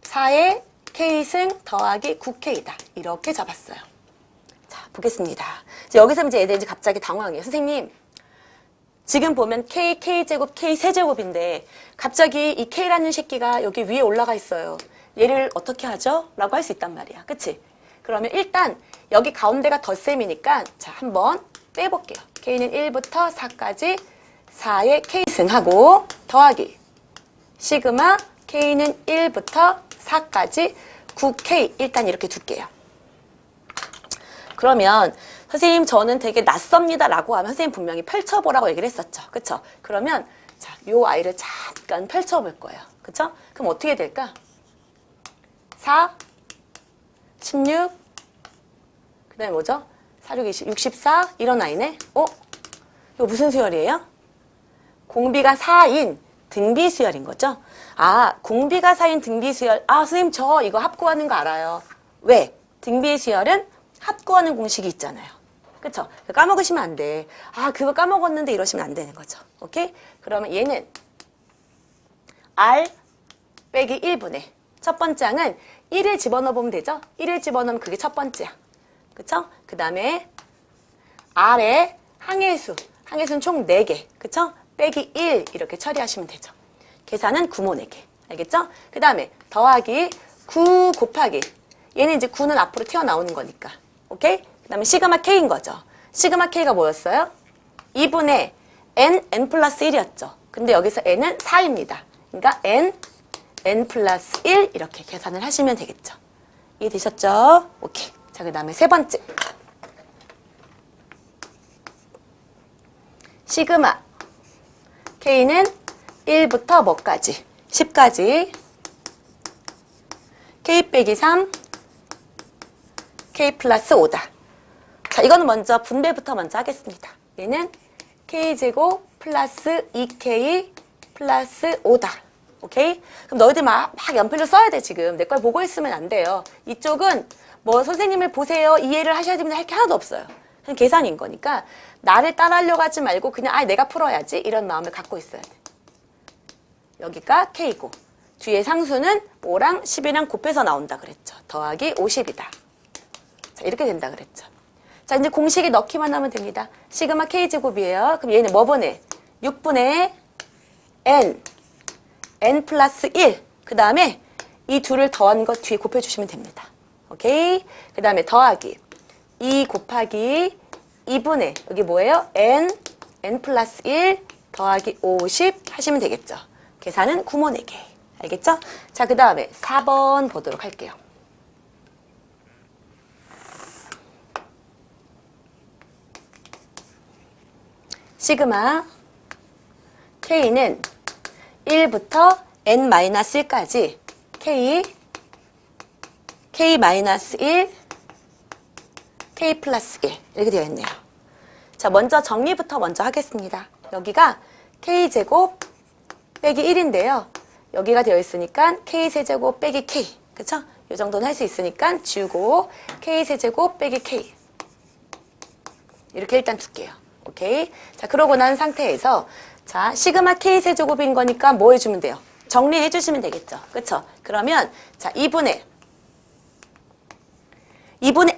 4의 k승 더하기 9k다. 이렇게 잡았어요. 자, 보겠습니다. 이제 여기서 이제 애들이 이제 갑자기 당황해요. 선생님, 지금 보면 K, K제곱, K 세제곱인데 갑자기 이 K라는 새끼가 여기 위에 올라가 있어요. 얘를 어떻게 하죠? 라고 할 수 있단 말이야. 그치? 그러면 일단 여기 가운데가 덧셈이니까 자, 한번 빼볼게요. K는 1부터 4까지 4의 K승하고 더하기 시그마 K는 1부터 4까지 9K 일단 이렇게 둘게요. 그러면 선생님 저는 되게 낯섭니다 라고 하면 선생님 분명히 펼쳐보라고 얘기를 했었죠. 그쵸? 그러면 자, 요 아이를 잠깐 펼쳐볼 거예요. 그쵸? 그럼 어떻게 될까? 4, 16, 그 다음에 뭐죠? 4, 6, 20, 64 이런 아이네. 이거 무슨 수열이에요? 공비가 4인 등비 수열인 거죠? 아, 공비가 4인 등비 수열. 아, 선생님 저 이거 합구하는 거 알아요. 왜? 등비 수열은 합구하는 공식이 있잖아요. 그쵸? 까먹으시면 안 돼. 아, 그거 까먹었는데 이러시면 안 되는 거죠. 오케이? 그러면 얘는 R 빼기 1분의 첫 번째 항은 1을 집어넣어 보면 되죠? 1을 집어넣으면 그게 첫 번째야. 그쵸? 그 다음에 R의 항해수. 항해수는 총 4개. 그쵸? 빼기 1 이렇게 처리하시면 되죠. 계산은 9모 4개. 알겠죠? 그 다음에 더하기 9 곱하기 얘는 이제 9는 앞으로 튀어나오는 거니까. 오케이? 그 다음에 시그마 K인 거죠. 시그마 K가 뭐였어요? 2분의 n 플러스 1이었죠. 근데 여기서 n은 4입니다. 그러니까 n 플러스 1 이렇게 계산을 하시면 되겠죠. 이해되셨죠? 오케이. 자, 그 다음에 세 번째. 시그마 K는 1부터 뭐까지? 10까지 K 빼기 3 K 플러스 5다. 자, 이거는 먼저 분배부터 먼저 하겠습니다. 얘는 K제곱 플러스 2K 플러스 5다. 오케이? 그럼 너희들 막 연필로 써야 돼, 지금. 내 걸 보고 있으면 안 돼요. 이쪽은 뭐 선생님을 보세요. 이해를 하셔야 됩니다. 할 게 하나도 없어요. 그냥 계산인 거니까 나를 따라하려고 하지 말고 그냥 아, 내가 풀어야지. 이런 마음을 갖고 있어야 돼. 여기가 K고 뒤에 상수는 5랑 10이랑 곱해서 나온다 그랬죠. 더하기 50이다. 자, 이렇게 된다 그랬죠. 자, 이제 공식에 넣기만 하면 됩니다. 시그마 K제곱이에요. 그럼 얘는 뭐 보내? 6분의 n 플러스 1. 그 다음에 이 둘을 더한 것 뒤에 곱해주시면 됩니다. 오케이? 그 다음에 더하기 2 곱하기 2분의 여기 뭐예요? n 플러스 1 더하기 50 하시면 되겠죠. 계산은 9모 4개. 알겠죠? 자, 그 다음에 4번 보도록 할게요. 시그마 K는 1부터 n-1까지 K, K-1, K 플러스 1 이렇게 되어 있네요. 자, 먼저 정리부터 먼저 하겠습니다. 여기가 K제곱 빼기 1인데요. 여기가 되어 있으니까 K세제곱 빼기 K. 그쵸? 이 정도는 할 수 있으니까 지우고 K세제곱 빼기 K. 이렇게 일단 둘게요. 오케이? 자, 그러고 난 상태에서 자, 시그마 K세제곱인 거니까 뭐 해주면 돼요? 정리해 주시면 되겠죠. 그쵸? 그러면 자, 2분의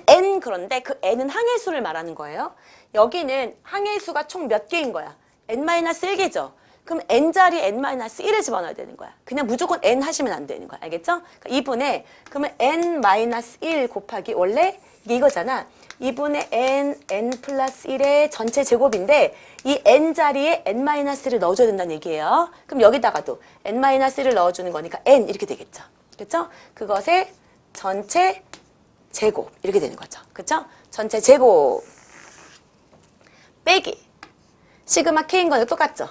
n 그런데 그 n은 항해수를 말하는 거예요. 여기는 항해수가 총 몇 개인 거야? n-1개죠. 그럼 n자리에 n-1을 집어넣어야 되는 거야. 그냥 무조건 n 하시면 안 되는 거야. 알겠죠? 그러니까 2분의 그러면 n-1 곱하기 원래 이게 이거잖아. 2분의 n 플러스 1의 전체 제곱인데 이 n자리에 n-1을 넣어줘야 된다는 얘기예요. 그럼 여기다가도 n-1을 넣어주는 거니까 n 이렇게 되겠죠. 그렇죠? 그것의 전체 제곱 이렇게 되는 거죠. 그렇죠? 전체 제곱 빼기 시그마 k인 거는 똑같죠.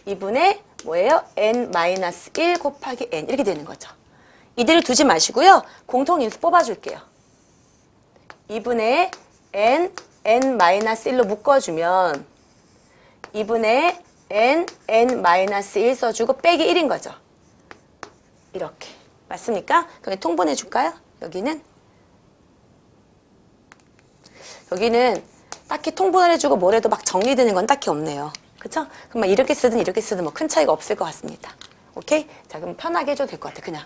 2분의 뭐예요? n-1 곱하기 n 이렇게 되는 거죠. 이대로 두지 마시고요. 공통인수 뽑아줄게요. 2분의 n-1로 묶어주면 2분의 n-1 써주고 빼기 1인 거죠. 이렇게. 맞습니까? 그럼 통분해 줄까요? 여기는 딱히 통분을 해주고 뭐래도 막 정리되는 건 딱히 없네요. 그쵸? 그럼 막 이렇게 쓰든 뭐 큰 차이가 없을 것 같습니다. 오케이? 자, 그럼 편하게 해줘도 될 것 같아, 그냥.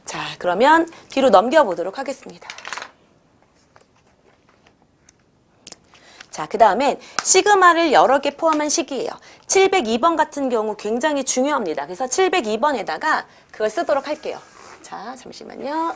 자, 그러면 뒤로 넘겨보도록 하겠습니다. 자, 그 다음엔 시그마를 여러 개 포함한 식이에요. 702번 같은 경우 굉장히 중요합니다. 그래서 702번에다가 그걸 쓰도록 할게요. 자, 잠시만요.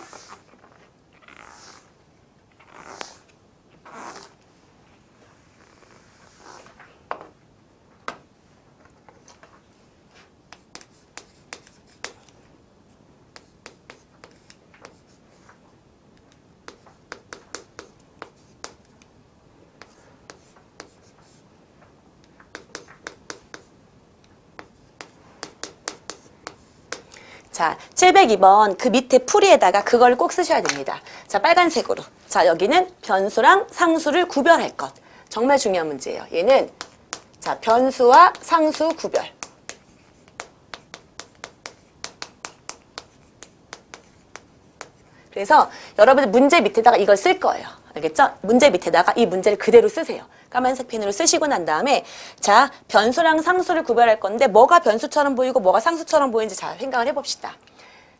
자, 702번 그 밑에 풀이에다가 그걸 꼭 쓰셔야 됩니다. 자, 빨간색으로. 자, 여기는 변수랑 상수를 구별할 것. 정말 중요한 문제예요. 얘는 자, 변수와 상수 구별. 그래서 여러분들 문제 밑에다가 이걸 쓸 거예요. 알겠죠? 문제 밑에다가 이 문제를 그대로 쓰세요. 까만색 펜으로 쓰시고 난 다음에 자, 변수랑 상수를 구별할 건데 뭐가 변수처럼 보이고 뭐가 상수처럼 보이는지 잘 생각을 해봅시다.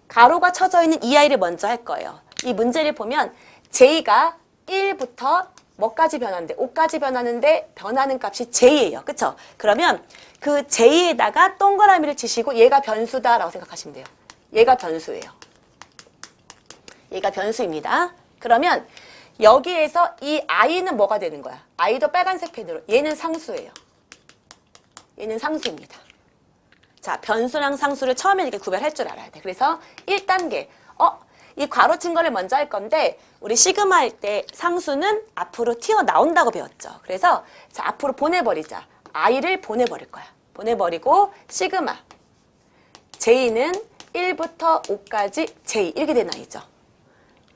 가로가 쳐져 있는 이 아이를 먼저 할 거예요. 이 문제를 보면 j가 1부터 뭐까지 변하는데 5까지 변하는데 변하는 값이 j예요. 그쵸? 그러면 그 j에다가 동그라미를 치시고 얘가 변수다라고 생각하시면 돼요. 얘가 변수예요. 얘가 변수입니다. 그러면 여기에서 이 i는 뭐가 되는 거야? i도 빨간색 펜으로. 얘는 상수예요. 얘는 상수입니다. 자, 변수랑 상수를 처음에 이렇게 구별할 줄 알아야 돼. 그래서 1단계. 이 괄호친 거를 먼저 할 건데 우리 시그마 할 때 상수는 앞으로 튀어나온다고 배웠죠. 그래서 자, 앞으로 보내버리자. i를 보내버릴 거야. 보내버리고 시그마. j는 1부터 5까지 j. 이렇게 된 아이죠.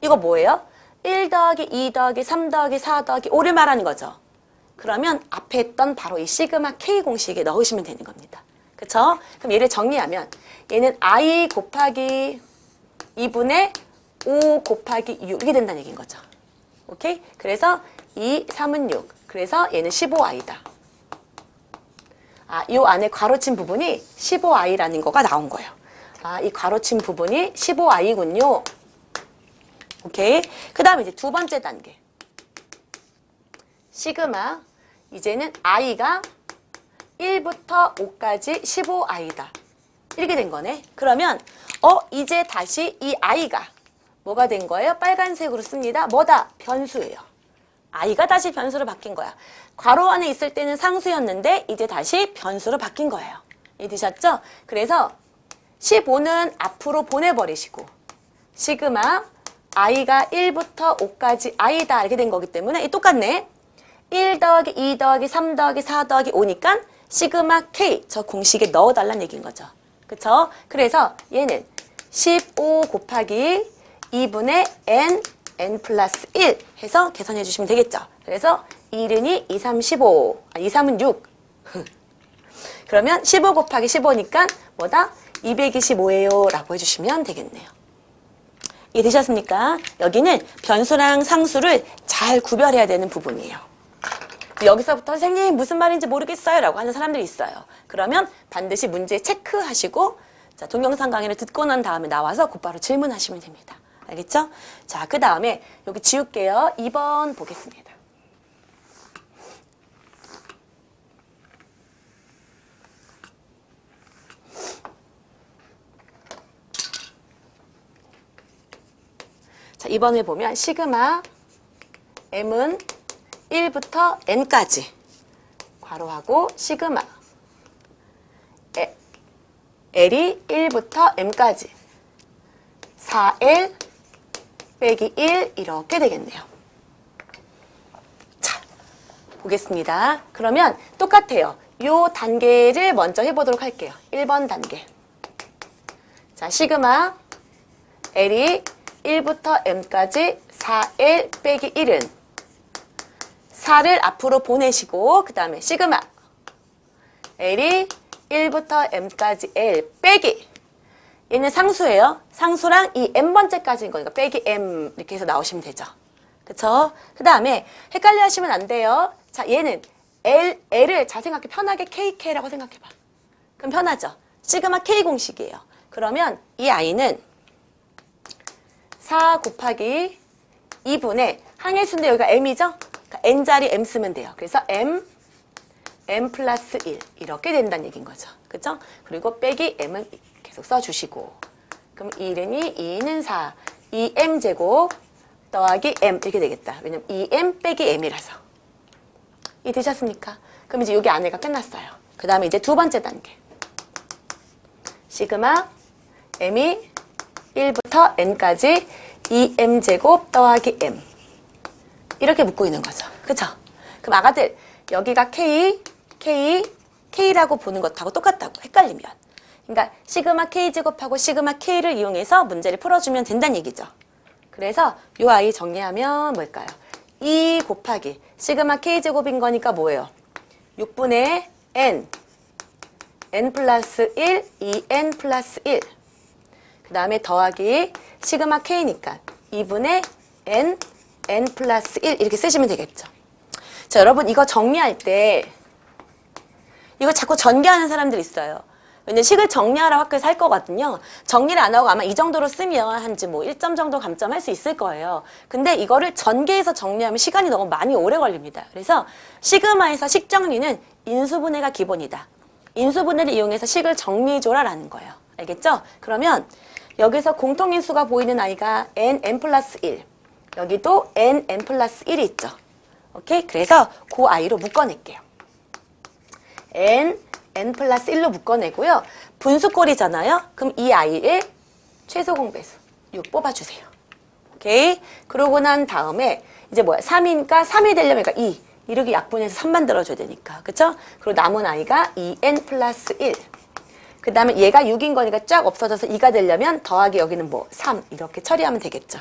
이거 뭐예요? 1 더하기 2 더하기 3 더하기 4 더하기 5를 말하는 거죠. 그러면 앞에 했던 바로 이 시그마 K 공식에 넣으시면 되는 겁니다. 그쵸? 그럼 얘를 정리하면 얘는 I 곱하기 2분의 5 곱하기 6 이렇게 된다는 얘기인 거죠. 오케이? 그래서 2, 3은 6. 그래서 얘는 15i다. 아, 이 안에 괄호친 부분이 15i라는 거가 나온 거예요. 아, 이 괄호친 부분이 15i군요. 오케이. 그 다음에 이제 두 번째 단계. 시그마. 이제는 i가 1부터 5까지 15i다. 이렇게 된 거네. 그러면, 이제 다시 이 i가 뭐가 된 거예요? 빨간색으로 씁니다. 뭐다? 변수예요. i가 다시 변수로 바뀐 거야. 괄호 안에 있을 때는 상수였는데, 이제 다시 변수로 바뀐 거예요. 이해되셨죠? 그래서 15는 앞으로 보내버리시고, 시그마, i가 1부터 5까지 i다 이렇게 된 거기 때문에 똑같네. 1 더하기 2 더하기 3 더하기 4 더하기 5니까 시그마 k 저 공식에 넣어달라는 얘기인 거죠. 그쵸? 그래서 얘는 15 곱하기 2분의 n 플러스 1 해서 계산해 주시면 되겠죠. 그래서 1은 2, 3, 15. 2, 3은 6. 그러면 15 곱하기 15니까 뭐다? 225예요 라고 해주시면 되겠네요. 이해되셨습니까? 여기는 변수랑 상수를 잘 구별해야 되는 부분이에요. 여기서부터 선생님 무슨 말인지 모르겠어요 라고 하는 사람들이 있어요. 그러면 반드시 문제 체크하시고 자, 동영상 강의를 듣고 난 다음에 나와서 곧바로 질문하시면 됩니다. 알겠죠? 자, 그 다음에 여기 지울게요. 2번 보겠습니다. 자, 2번을 보면 시그마 m은 1부터 n까지 괄호하고 시그마 l이 1부터 m까지 4l 빼기 1 이렇게 되겠네요. 자, 보겠습니다. 그러면 똑같아요. 요 단계를 먼저 해보도록 할게요. 1번 단계. 자, 시그마 l이 1부터 m까지 4l 빼기 1은 4를 앞으로 보내시고 그 다음에 시그마 l이 1부터 m까지 l 빼기 얘는 상수예요. 상수랑 이 n번째까지인 거니까 빼기 m 이렇게 해서 나오시면 되죠. 그쵸? 그 다음에 헷갈려 하시면 안 돼요. 자, 얘는 l을 잘 생각해. 편하게 kk라고 생각해봐. 그럼 편하죠? 시그마 k 공식이에요. 그러면 이 i는 4 곱하기 2분의 항해수인데 여기가 m이죠? 그러니까 n자리 m 쓰면 돼요. 그래서 m 플러스 1 이렇게 된다는 얘기인 거죠. 그죠? 그리고 빼기 m은 계속 써주시고 그럼 1은 2, 2는 4, 2m 제곱 더하기 m 이렇게 되겠다. 왜냐면 2m 빼기 m이라서. 이해되셨습니까? 그럼 이제 여기 안에가 끝났어요. 그 다음에 이제 두 번째 단계. 시그마 m이 1부터 n까지 2m 제곱 더하기 m 이렇게 묶고 있는 거죠. 그쵸? 그럼 아가들 여기가 K라고 보는 것하고 똑같다고 헷갈리면 그러니까 시그마 K제곱하고 시그마 K를 이용해서 문제를 풀어주면 된다는 얘기죠. 그래서 이 아이 정리하면 뭘까요? 2 곱하기 시그마 K제곱인 거니까 뭐예요? 6분의 n 플러스 1, 2n 플러스 1 그 다음에 더하기 시그마 K니까 2분의 n 플러스 1 이렇게 쓰시면 되겠죠. 자, 여러분 이거 정리할 때 이거 자꾸 전개하는 사람들 있어요. 왜냐면 식을 정리하라 학교에서 할 거거든요. 정리를 안 하고 아마 이 정도로 쓰면 한지 뭐 1점 정도 감점할 수 있을 거예요. 근데 이거를 전개해서 정리하면 시간이 너무 많이 오래 걸립니다. 그래서 시그마에서 식 정리는 인수분해가 기본이다. 인수분해를 이용해서 식을 정리해줘라 라는 거예요. 알겠죠? 그러면 여기서 공통인수가 보이는 아이가 n 플러스 1 여기도 n 플러스 1이 있죠. 오케이? 그래서 그 아이로 묶어낼게요. n 플러스 1로 묶어내고요. 분수꼴이잖아요. 그럼 이 아이의 최소 공배수 6 뽑아주세요. 오케이? 그러고 난 다음에 이제 뭐야? 3이니까 3이 되려면 그러니까 2. 이렇게 약분해서 3 만들어줘야 되니까. 그쵸? 그리고 남은 아이가 2n 플러스 1. 그 다음에 얘가 6인 거니까 쫙 없어져서 2가 되려면 더하기 여기는 뭐 3 이렇게 처리하면 되겠죠.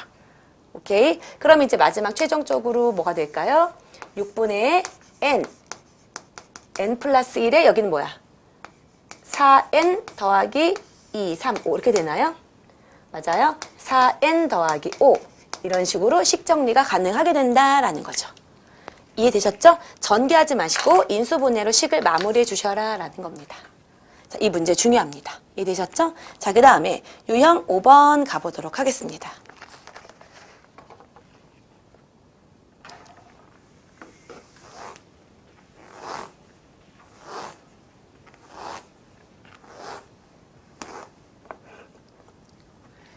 오케이? 그럼 이제 마지막 최종적으로 뭐가 될까요? 6분의 n 플러스 1에 여기는 뭐야? 4n 더하기 2, 3, 5 이렇게 되나요? 맞아요? 4n 더하기 5 이런 식으로 식 정리가 가능하게 된다라는 거죠. 이해되셨죠? 전개하지 마시고 인수분해로 식을 마무리해 주셔라 라는 겁니다. 자, 이 문제 중요합니다. 이해되셨죠? 자, 그 다음에 유형 5번 가보도록 하겠습니다.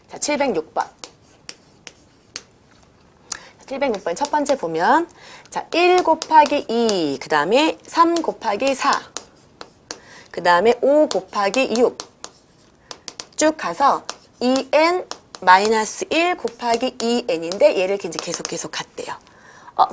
자, 706번. 706번 첫 번째 보면 자, 1 곱하기 2, 그 다음에 3 곱하기 4, 그 다음에 5 곱하기 6 쭉 가서 2n 마이너스 1 곱하기 2n인데 얘를 이제 계속 갔대요.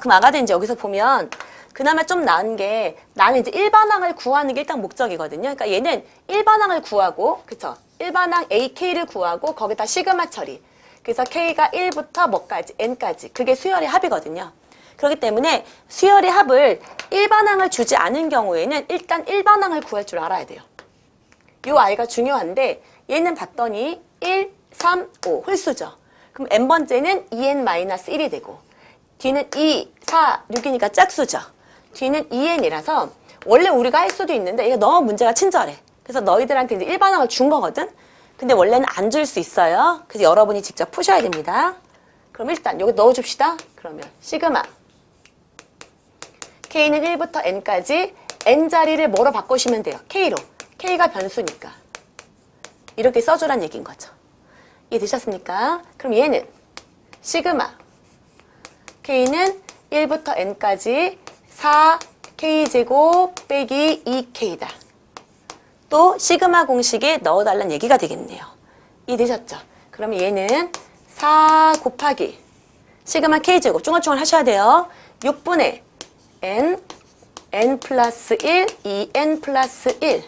그럼 아가들 이제 여기서 보면 그나마 좀 나은 게 나는 이제 일반항을 구하는 게 일단 목적이거든요. 그러니까 얘는 일반항을 구하고 그쵸? 일반항 AK를 구하고 거기다 시그마 처리. 그래서 K가 1부터 뭐까지 n까지 그게 수열의 합이거든요. 그렇기 때문에 수열의 합을 일반항을 주지 않은 경우에는 일단 일반항을 구할 줄 알아야 돼요. 이 아이가 중요한데 얘는 봤더니 1, 3, 5 홀수죠. 그럼 n번째는 2n-1이 되고 뒤는 2, 4, 6이니까 짝수죠. 뒤는 2n이라서 원래 우리가 할 수도 있는데 이게 너무 문제가 친절해. 그래서 너희들한테 이제 일반항을 준 거거든. 근데 원래는 안 줄 수 있어요. 그래서 여러분이 직접 푸셔야 됩니다. 그럼 일단 여기 넣어줍시다. 그러면 시그마 K는 1부터 n까지 n자리를 뭐로 바꾸시면 돼요? K로. K가 변수니까. 이렇게 써주란 얘기인 거죠. 이해되셨습니까? 그럼 얘는 시그마 K는 1부터 n까지 4K제곱 빼기 2K다. 또 시그마 공식에 넣어달라는 얘기가 되겠네요. 이해되셨죠? 그러면 얘는 4 곱하기 시그마 K제곱 중얼중얼 하셔야 돼요. 6분의 n 플러스 1, 2n 플러스 1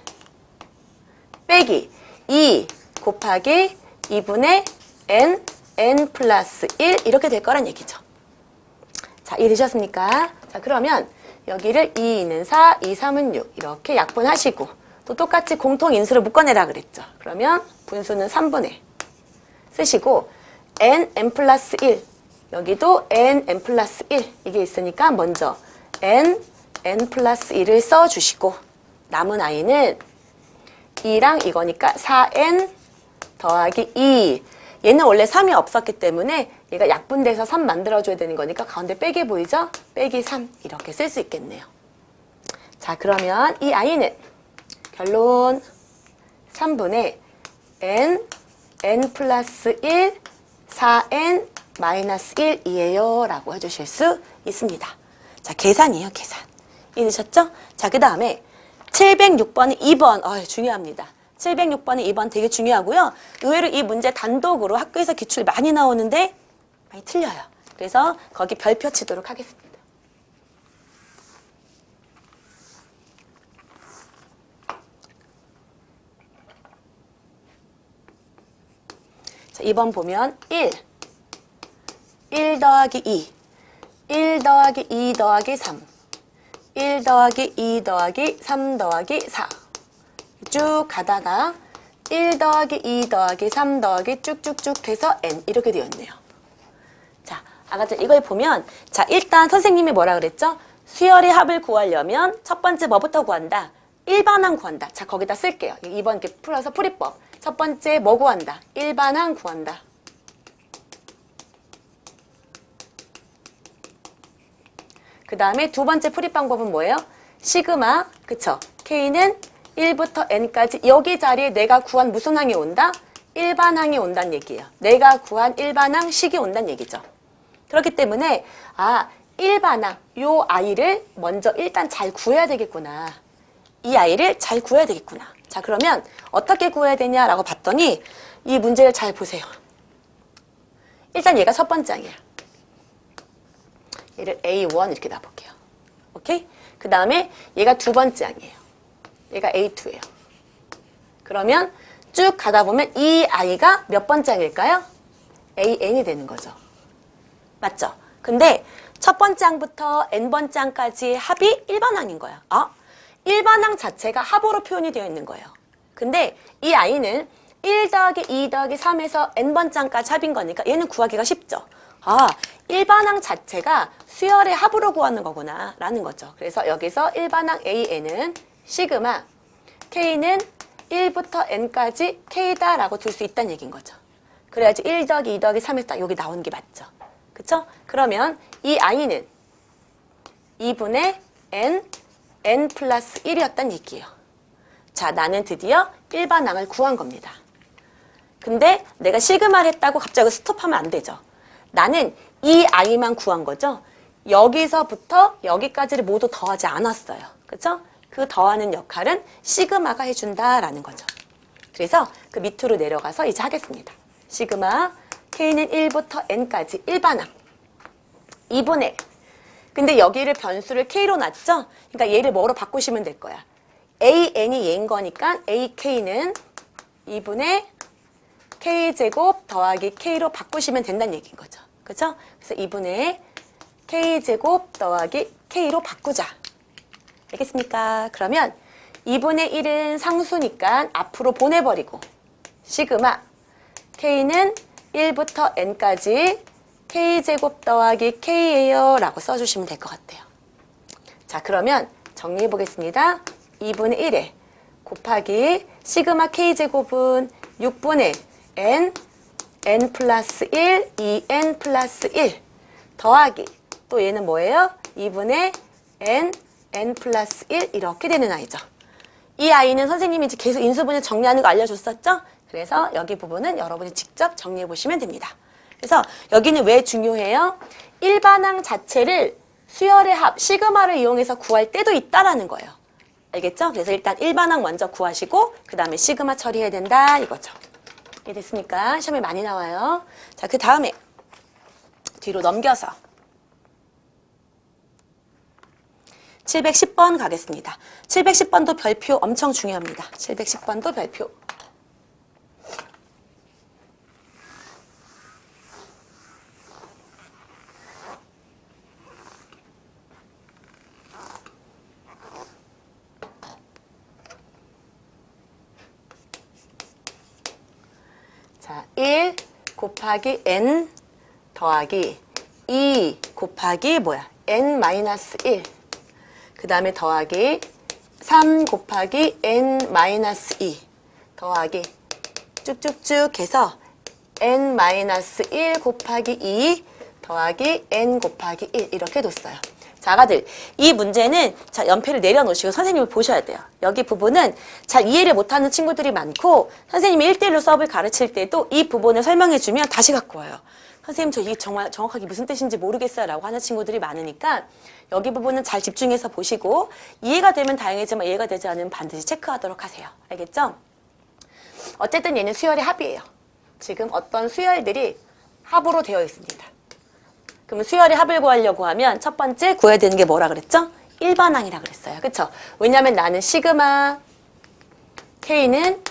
빼기 2 곱하기 2분의 n 플러스 1 이렇게 될 거란 얘기죠. 자, 이해되셨습니까? 자, 그러면 여기를 2는 4, 2, 3은 6 이렇게 약분하시고 또 똑같이 공통인수를 묶어내라 그랬죠. 그러면 분수는 3분의 쓰시고 n 플러스 1 여기도 n 플러스 1 이게 있으니까 먼저 n 플러스 1을 써주시고 남은 아이는 2랑 이거니까 4n 더하기 2 얘는 원래 3이 없었기 때문에 얘가 약분돼서 3 만들어줘야 되는 거니까 가운데 빼기 보이죠? 빼기 3 이렇게 쓸 수 있겠네요. 자, 그러면 이 i는 결론 3분의 n 플러스 1, 4n 마이너스 1이에요 라고 해주실 수 있습니다. 자, 계산이에요, 계산. 이해되셨죠? 자, 그 다음에 706번이 2번, 중요합니다. 706번이 2번 되게 중요하고요. 의외로 이 문제 단독으로 학교에서 기출 많이 나오는데 많이 틀려요. 그래서 거기 별표 치도록 하겠습니다. 자, 2번 보면 1 더하기 2, 1 더하기 2 더하기 3, 1 더하기 2 더하기 3 더하기 4. 쭉 가다가 1 더하기 2 더하기 3 더하기 쭉쭉쭉 해서 n 이렇게 되어 있네요. 자, 아까 전 이걸 보면 자, 일단 선생님이 뭐라 그랬죠? 수열의 합을 구하려면 첫 번째 뭐부터 구한다? 일반항 구한다. 자, 거기다 쓸게요. 2번 이렇게 풀어서 풀이법. 첫 번째 뭐 구한다? 일반항 구한다. 그 다음에 두 번째 풀이 방법은 뭐예요? 시그마, 그쵸? K는 1부터 n까지 여기 자리에 내가 구한 무슨 항이 온다? 일반항이 온다는 얘기예요. 내가 구한 일반항 식이 온다는 얘기죠. 그렇기 때문에 일반항, 요 아이를 먼저 일단 잘 구해야 되겠구나. 이 아이를 잘 구해야 되겠구나. 자, 그러면 어떻게 구해야 되냐라고 봤더니 이 문제를 잘 보세요. 일단 얘가 첫 번째 항이야. 얘를 A1 이렇게 놔볼게요. 오케이? 그 다음에 얘가 두 번째 항이에요. 얘가 A2예요. 그러면 쭉 가다 보면 이 아이가 몇 번째 항일까요? AN이 되는 거죠. 맞죠? 근데 첫 번째 항부터 n번째 항까지 합이 일반항인 거야. 일반항 자체가 합으로 표현이 되어 있는 거예요. 근데 이 아이는 1 더하기 2 더하기 3에서 n번째 항까지 합인 거니까 얘는 구하기가 쉽죠. 일반항 자체가 수열의 합으로 구하는 거구나 라는 거죠. 그래서 여기서 일반항 AN은 시그마 K는 1부터 n까지 K다 라고 둘 수 있다는 얘기인 거죠. 그래야지 1 더하기 2 더하기 3에서 딱 여기 나오는 게 맞죠. 그쵸? 그러면 이 i는 2분의 n 플러스 1이었단 얘기예요. 자, 나는 드디어 일반항을 구한 겁니다. 근데 내가 시그마를 했다고 갑자기 스톱하면 안 되죠. 나는 이 i만 구한 거죠. 여기서부터 여기까지를 모두 더하지 않았어요. 그쵸? 그 더하는 역할은 시그마가 해준다라는 거죠. 그래서 그 밑으로 내려가서 이제 하겠습니다. 시그마 K는 1부터 n까지 일반항 2분의 근데 여기를 변수를 K로 놨죠? 그러니까 얘를 뭐로 바꾸시면 될 거야. AN이 얘인 거니까 AK는 2분의 K제곱 더하기 K로 바꾸시면 된다는 얘기인 거죠. 그쵸? 그래서 2분의 K제곱 더하기 K로 바꾸자. 알겠습니까? 그러면 2분의 1은 상수니까 앞으로 보내버리고 시그마 K는 1부터 n까지 K제곱 더하기 K예요 라고 써주시면 될 것 같아요. 자, 그러면 정리해 보겠습니다. 2분의 1에 곱하기 시그마 K제곱은 6분의 n 플러스 1, 2n 플러스 1 더하기 또 얘는 뭐예요? 2분의 n 플러스 1 이렇게 되는 아이죠. 이 아이는 선생님이 이제 계속 인수분해 정리하는 거 알려줬었죠? 그래서 여기 부분은 여러분이 직접 정리해 보시면 됩니다. 그래서 여기는 왜 중요해요? 일반항 자체를 수열의 합, 시그마를 이용해서 구할 때도 있다라는 거예요. 알겠죠? 그래서 일단 일반항 먼저 구하시고 그 다음에 시그마 처리해야 된다 이거죠. 이해됐습니까? 시험에 많이 나와요. 자, 그 다음에 뒤로 넘겨서 710번 가겠습니다. 710번도 별표 엄청 중요합니다. 710번도 별표. 자, 1 곱하기 n 더하기 2 곱하기 뭐야? n 마이너스 1. 그 다음에 더하기 3 곱하기 n 마이너스 2 더하기 쭉쭉쭉 해서 n-1 곱하기 2 더하기 n 곱하기 1 이렇게 뒀어요. 자, 아가들, 이 문제는 자, 연필을 내려놓으시고 선생님을 보셔야 돼요. 여기 부분은 잘 이해를 못하는 친구들이 많고 선생님이 1대1로 수업을 가르칠 때도 이 부분을 설명해주면 다시 갖고 와요. 선생님 저 이게 정말 정확하게 무슨 뜻인지 모르겠어요 라고 하는 친구들이 많으니까 여기 부분은 잘 집중해서 보시고 이해가 되면 다행이지만 이해가 되지 않으면 반드시 체크하도록 하세요. 알겠죠? 어쨌든 얘는 수열의 합이에요. 지금 어떤 수열들이 합으로 되어 있습니다. 그러면 수열의 합을 구하려고 하면 첫 번째 구해야 되는 게 뭐라 그랬죠? 일반항이라 그랬어요. 그쵸? 왜냐면 나는 시그마 K는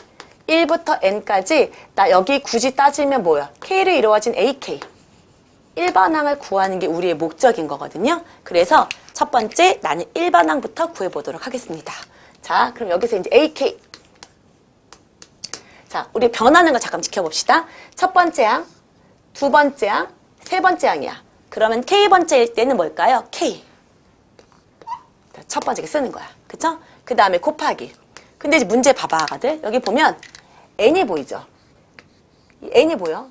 1부터 N까지 나 여기 굳이 따지면 뭐야? K를 이루어진 AK 일반항을 구하는 게 우리의 목적인 거거든요. 그래서 첫 번째 나는 일반항부터 구해보도록 하겠습니다. 자, 그럼 여기서 이제 AK 자, 우리 변하는 거 잠깐 지켜봅시다. 첫 번째 항, 두 번째 항, 세 번째 항이야. 그러면 K번째일 때는 뭘까요? K. 첫 번째 쓰는 거야. 그쵸? 그 다음에 곱하기. 근데 이제 문제 봐봐, 아가들. 여기 보면 N이 보이죠? 이 N이 보여?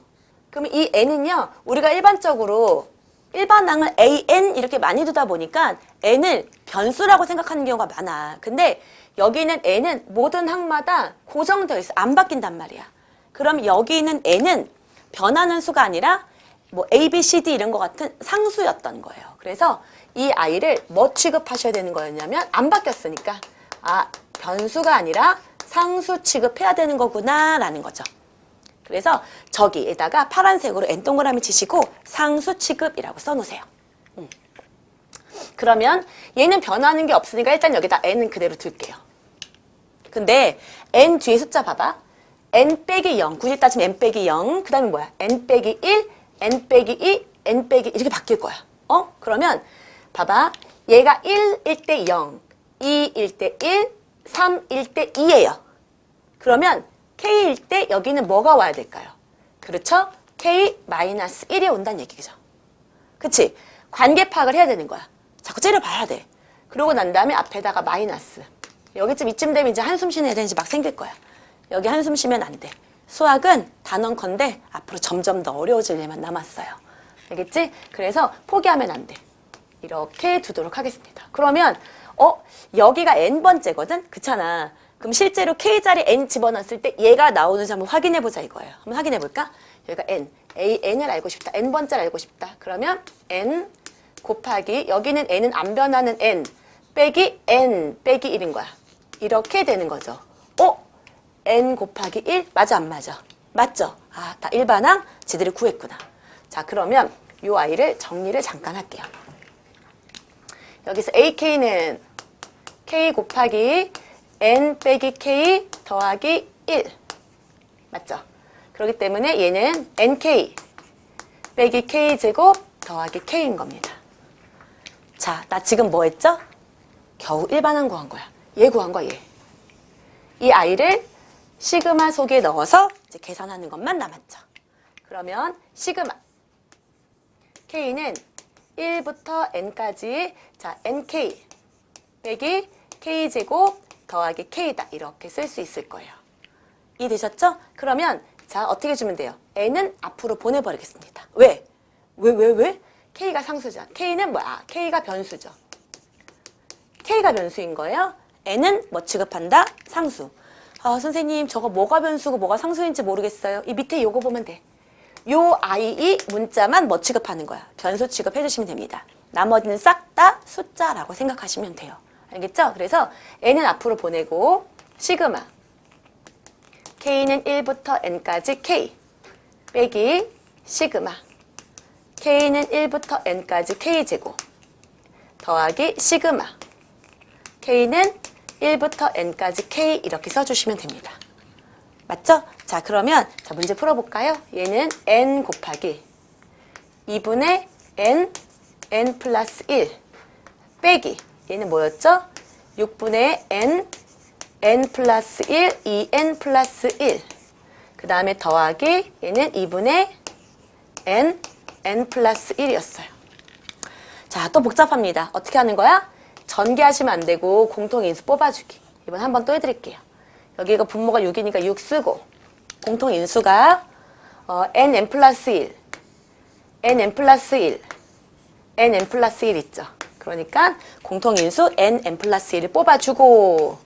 그러면 이 N은요, 우리가 일반적으로 일반항을 AN 이렇게 많이 두다 보니까 N을 변수라고 생각하는 경우가 많아. 근데 여기는 N은 모든 항마다 고정되어 있어. 안 바뀐단 말이야. 그럼 여기 있는 N은 변하는 수가 아니라 뭐 A, B, C, D 이런 거 같은 상수였던 거예요. 그래서 이 아이를 뭐 취급하셔야 되는 거였냐면 안 바뀌었으니까 아, 변수가 아니라 상수 취급해야 되는 거구나 라는 거죠. 그래서 저기에다가 파란색으로 N 동그라미 치시고 상수 취급이라고 써놓으세요. 그러면 얘는 변하는 게 없으니까 일단 여기다 N은 그대로 둘게요. 근데 N 뒤에 숫자 봐봐. N 빼기 0, 굳이 따지면 N 빼기 0, 그 다음에 뭐야? N 빼기 1, N 빼기 2, N 빼기 이렇게 바뀔 거야. 그러면 봐봐. 얘가 1일 때 0, 2일 때 1, 3일 때 2예요. 그러면 K일 때 여기는 뭐가 와야 될까요? 그렇죠? K-1이 온다는 얘기죠. 그치? 관계 파악을 해야 되는 거야. 자꾸 째려봐야 돼. 그러고 난 다음에 앞에다가 마이너스. 여기쯤 이쯤 되면 이제 한숨 쉬는 애들이 이제 막 생길 거야. 여기 한숨 쉬면 안 돼. 수학은 단언컨대 앞으로 점점 더 어려워질 일만 남았어요. 알겠지? 그래서 포기하면 안 돼. 이렇게 두도록 하겠습니다. 그러면 여기가 n번째거든? 그렇잖아. 그럼 실제로 K자리 n 집어넣었을 때 얘가 나오는지 한번 확인해보자 이거예요. 한번 확인해볼까? 여기가 n, n을 알고 싶다. n번째를 알고 싶다. 그러면 n 곱하기 여기는 n은 안 변하는 n 빼기 n 빼기 1인 거야. 이렇게 되는 거죠. n 곱하기 1 맞아 안 맞아? 맞죠? 아, 다 일반항 지들이 구했구나. 자, 그러면 이 아이를 정리를 잠깐 할게요. 여기서 AK는 K 곱하기 N 빼기 K 더하기 1 맞죠? 그렇기 때문에 얘는 NK 빼기 K제곱 더하기 K인 겁니다. 자, 나 지금 뭐 했죠? 겨우 일반항 구한 거야. 얘 구한 거야, 얘. 이 아이를 시그마 속에 넣어서 이제 계산하는 것만 남았죠. 그러면 시그마 K는 1부터 N까지 자 NK 빼기 K제곱 더하기 K다 이렇게 쓸 수 있을 거예요. 이해되셨죠? 그러면 자 어떻게 주면 돼요? N은 앞으로 보내버리겠습니다. 왜? 왜? K가 상수죠. K는 뭐야? K가 변수죠. K가 변수인 거예요. N은 뭐 취급한다? 상수. 아, 선생님 저거 뭐가 변수고 뭐가 상수인지 모르겠어요. 이 밑에 요거 보면 돼. 요 아이 문자만 뭐 취급하는 거야. 변수 취급해 주시면 됩니다. 나머지는 싹 다 숫자라고 생각하시면 돼요. 알겠죠? 그래서 n은 앞으로 보내고 시그마 k는 1부터 n까지 k 빼기 시그마 k는 1부터 n까지 k제곱 더하기 시그마 k는 1부터 n까지 k 이렇게 써주시면 됩니다. 맞죠? 자, 그러면 자 문제 풀어볼까요? 얘는 n 곱하기 2분의 n 플러스 1 빼기 얘는 뭐였죠? 6분의 n 플러스 1, 2n 플러스 1 그 다음에 더하기 얘는 2분의 n 플러스 1이었어요. 자, 또 복잡합니다. 어떻게 하는 거야? 전개하시면 안 되고 공통인수 뽑아주기. 이번 한번 또 해드릴게요. 여기가 분모가 6이니까 6 쓰고 공통인수가 nn 플러스 1, nn 플러스 1, nn 플러스 1 있죠. 그러니까 공통인수 nn 플러스 1을 뽑아주고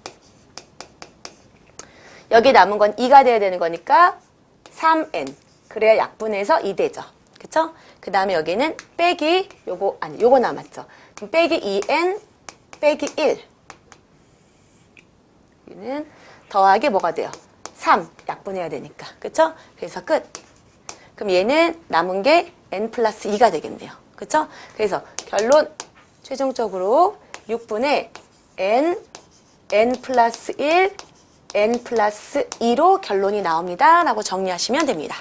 여기 남은 건 2가 돼야 되는 거니까 3n. 그래야 약분해서 2 되죠. 그쵸? 그 다음에 여기는 빼기 요거 아니 요거 남았죠. 그럼 빼기 2n 빼기 1. 여기는 더하기 뭐가 돼요? 3 약분해야 되니까. 그쵸? 그래서 끝. 그럼 얘는 남은 게 n 플러스 2가 되겠네요. 그쵸? 그래서 결론 최종적으로 6분의 n 플러스 1, n 플러스 2로 결론이 나옵니다. 라고 정리하시면 됩니다.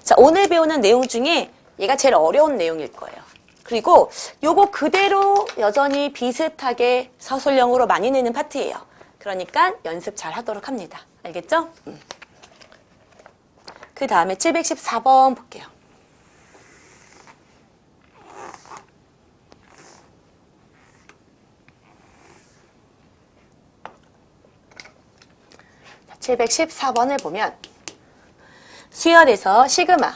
자, 오늘 배우는 내용 중에 얘가 제일 어려운 내용일 거예요. 그리고 요거 그대로 여전히 비슷하게 서술형으로 많이 내는 파트예요. 그러니까 연습 잘 하도록 합니다. 알겠죠? 그 다음에 714번 볼게요. 자, 714번을 보면 수열에서 시그마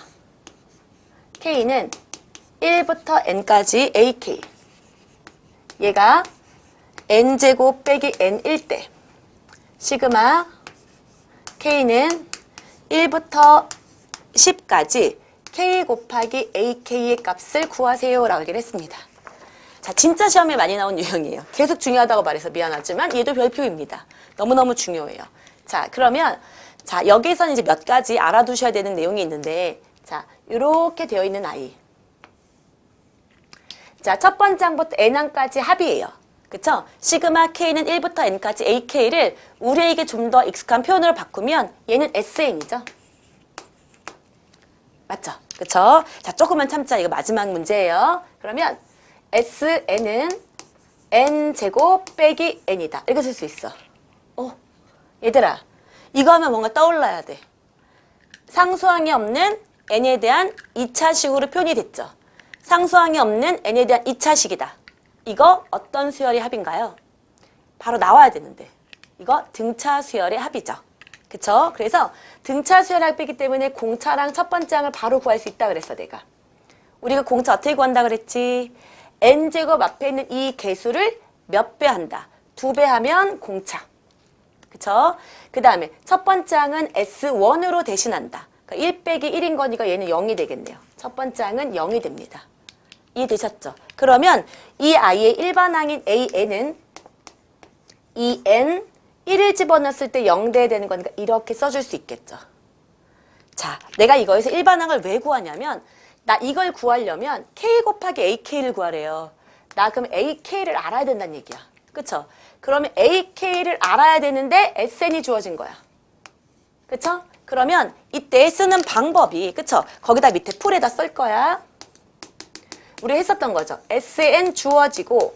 K는 1부터 n까지 AK 얘가 n제곱 빼기 n1 때 시그마 K는 1부터 10까지 K 곱하기 AK의 값을 구하세요 라고 얘기를 했습니다. 자, 진짜 시험에 많이 나온 유형이에요. 계속 중요하다고 말해서 미안하지만 얘도 별표입니다. 너무너무 중요해요. 자, 그러면 자, 여기서는 이제 몇 가지 알아두셔야 되는 내용이 있는데 자, 이렇게 되어 있는 아이. 자, 첫 번째 항부터 n항까지 합이에요. 그쵸? 시그마 K는 1부터 n까지 AK를 우리에게 좀 더 익숙한 표현으로 바꾸면 얘는 SN이죠. 맞죠? 그쵸? 자, 조금만 참자. 이거 마지막 문제예요. 그러면 SN은 n제곱 빼기 n이다. 이렇게 쓸 수 있어. 얘들아, 이거 하면 뭔가 떠올라야 돼. 상수항이 없는 n에 대한 2차식으로 표현이 됐죠. 상수항이 없는 n에 대한 2차식이다. 이거 어떤 수열의 합인가요? 바로 나와야 되는데. 이거 등차 수열의 합이죠. 그쵸? 그래서 등차 수열의 합이기 때문에 공차랑 첫 번째 항을 바로 구할 수 있다 그랬어, 내가. 우리가 공차 어떻게 구한다 그랬지? n제곱 앞에 있는 이 개수를 몇 배 한다. 2배 하면 공차. 그쵸? 그 다음에 첫 번째 항은 S1으로 대신한다. 그러니까 1 빼기 1인 거니까 얘는 0이 되겠네요. 첫 번째 항은 0이 됩니다. 이해되셨죠? 그러면 이 아이의 일반 항인 AN은 2N 1을 집어넣었을 때 0 돼야 되는 거니까 이렇게 써줄 수 있겠죠. 자, 내가 이거에서 일반 항을 왜 구하냐면 나 이걸 구하려면 K 곱하기 AK를 구하래요. 나 그럼 AK를 알아야 된다는 얘기야. 그쵸? 그러면 AK를 알아야 되는데 SN이 주어진 거야. 그쵸? 그러면 이때 쓰는 방법이, 그쵸? 거기다 밑에 풀에다 쓸 거야. 우리 했었던 거죠. SN 주어지고,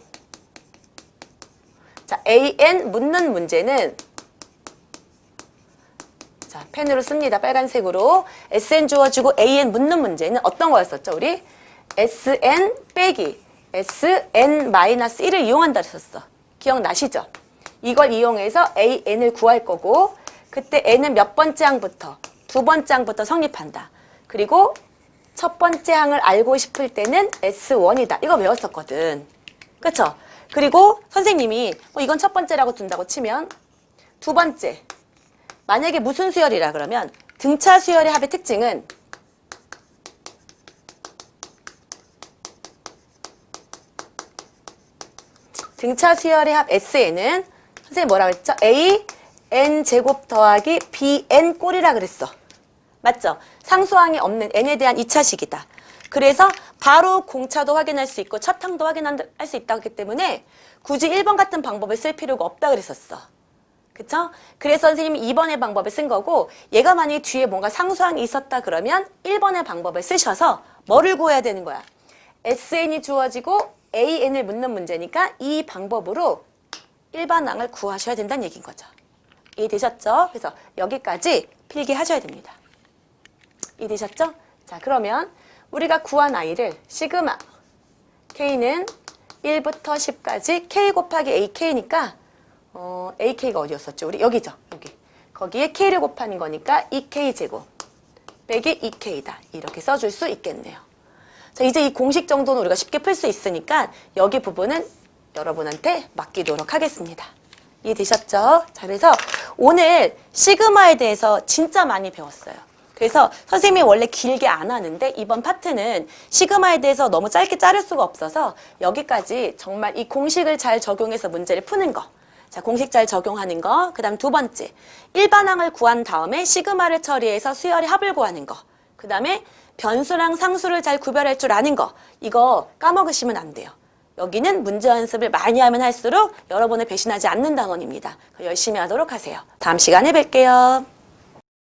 자, AN 묻는 문제는, 자, 펜으로 씁니다. 빨간색으로. SN 주어지고 AN 묻는 문제는 어떤 거였었죠, 우리? SN 빼기 SN-1을 이용한다 그랬었어. 기억나시죠? 이걸 이용해서 AN을 구할 거고 그때 N은 몇 번째 항부터? 두 번째 항부터 성립한다. 그리고 첫 번째 항을 알고 싶을 때는 S1이다. 이거 외웠었거든. 그쵸? 그리고 선생님이 이건 첫 번째라고 둔다고 치면 두 번째. 만약에 무슨 수열이라 그러면 등차 수열의 합의 특징은 등차 수열의 합 SN은 선생님 뭐라고 했죠? A, N제곱 더하기 BN 꼴이라 그랬어. 맞죠? 상수항이 없는 N에 대한 2차식이다. 그래서 바로 공차도 확인할 수 있고 첫 항도 확인할 수 있다고 했기 때문에 굳이 1번 같은 방법을 쓸 필요가 없다 그랬었어. 그쵸? 그래서 선생님이 2번의 방법을 쓴 거고 얘가 만약에 뒤에 뭔가 상수항이 있었다 그러면 1번의 방법을 쓰셔서 뭐를 구해야 되는 거야? SN이 주어지고 AN을 묻는 문제니까 이 방법으로 일반항을 구하셔야 된다는 얘기인 거죠. 이해되셨죠? 그래서 여기까지 필기하셔야 됩니다. 이해되셨죠? 자, 그러면 우리가 구한 아이를 시그마 K는 1부터 10까지 K 곱하기 AK니까 AK가 어디였었죠? 우리 여기죠. 여기. 거기에 K를 곱하는 거니까 2K제곱 빼기 2K다. 이렇게 써줄 수 있겠네요. 자, 이제 이 공식 정도는 우리가 쉽게 풀 수 있으니까 여기 부분은 여러분한테 맡기도록 하겠습니다. 이해되셨죠? 자, 그래서 오늘 시그마에 대해서 진짜 많이 배웠어요. 그래서 선생님이 원래 길게 안 하는데 이번 파트는 시그마에 대해서 너무 짧게 자를 수가 없어서 여기까지 정말 이 공식을 잘 적용해서 문제를 푸는 거. 자, 공식 잘 적용하는 거. 그 다음 두 번째, 일반항을 구한 다음에 시그마를 처리해서 수열의 합을 구하는 거. 그 다음에 변수랑 상수를 잘 구별할 줄 아는 거. 이거 까먹으시면 안 돼요. 여기는 문제 연습을 많이 하면 할수록 여러분을 배신하지 않는 단원입니다. 열심히 하도록 하세요. 다음 시간에 뵐게요.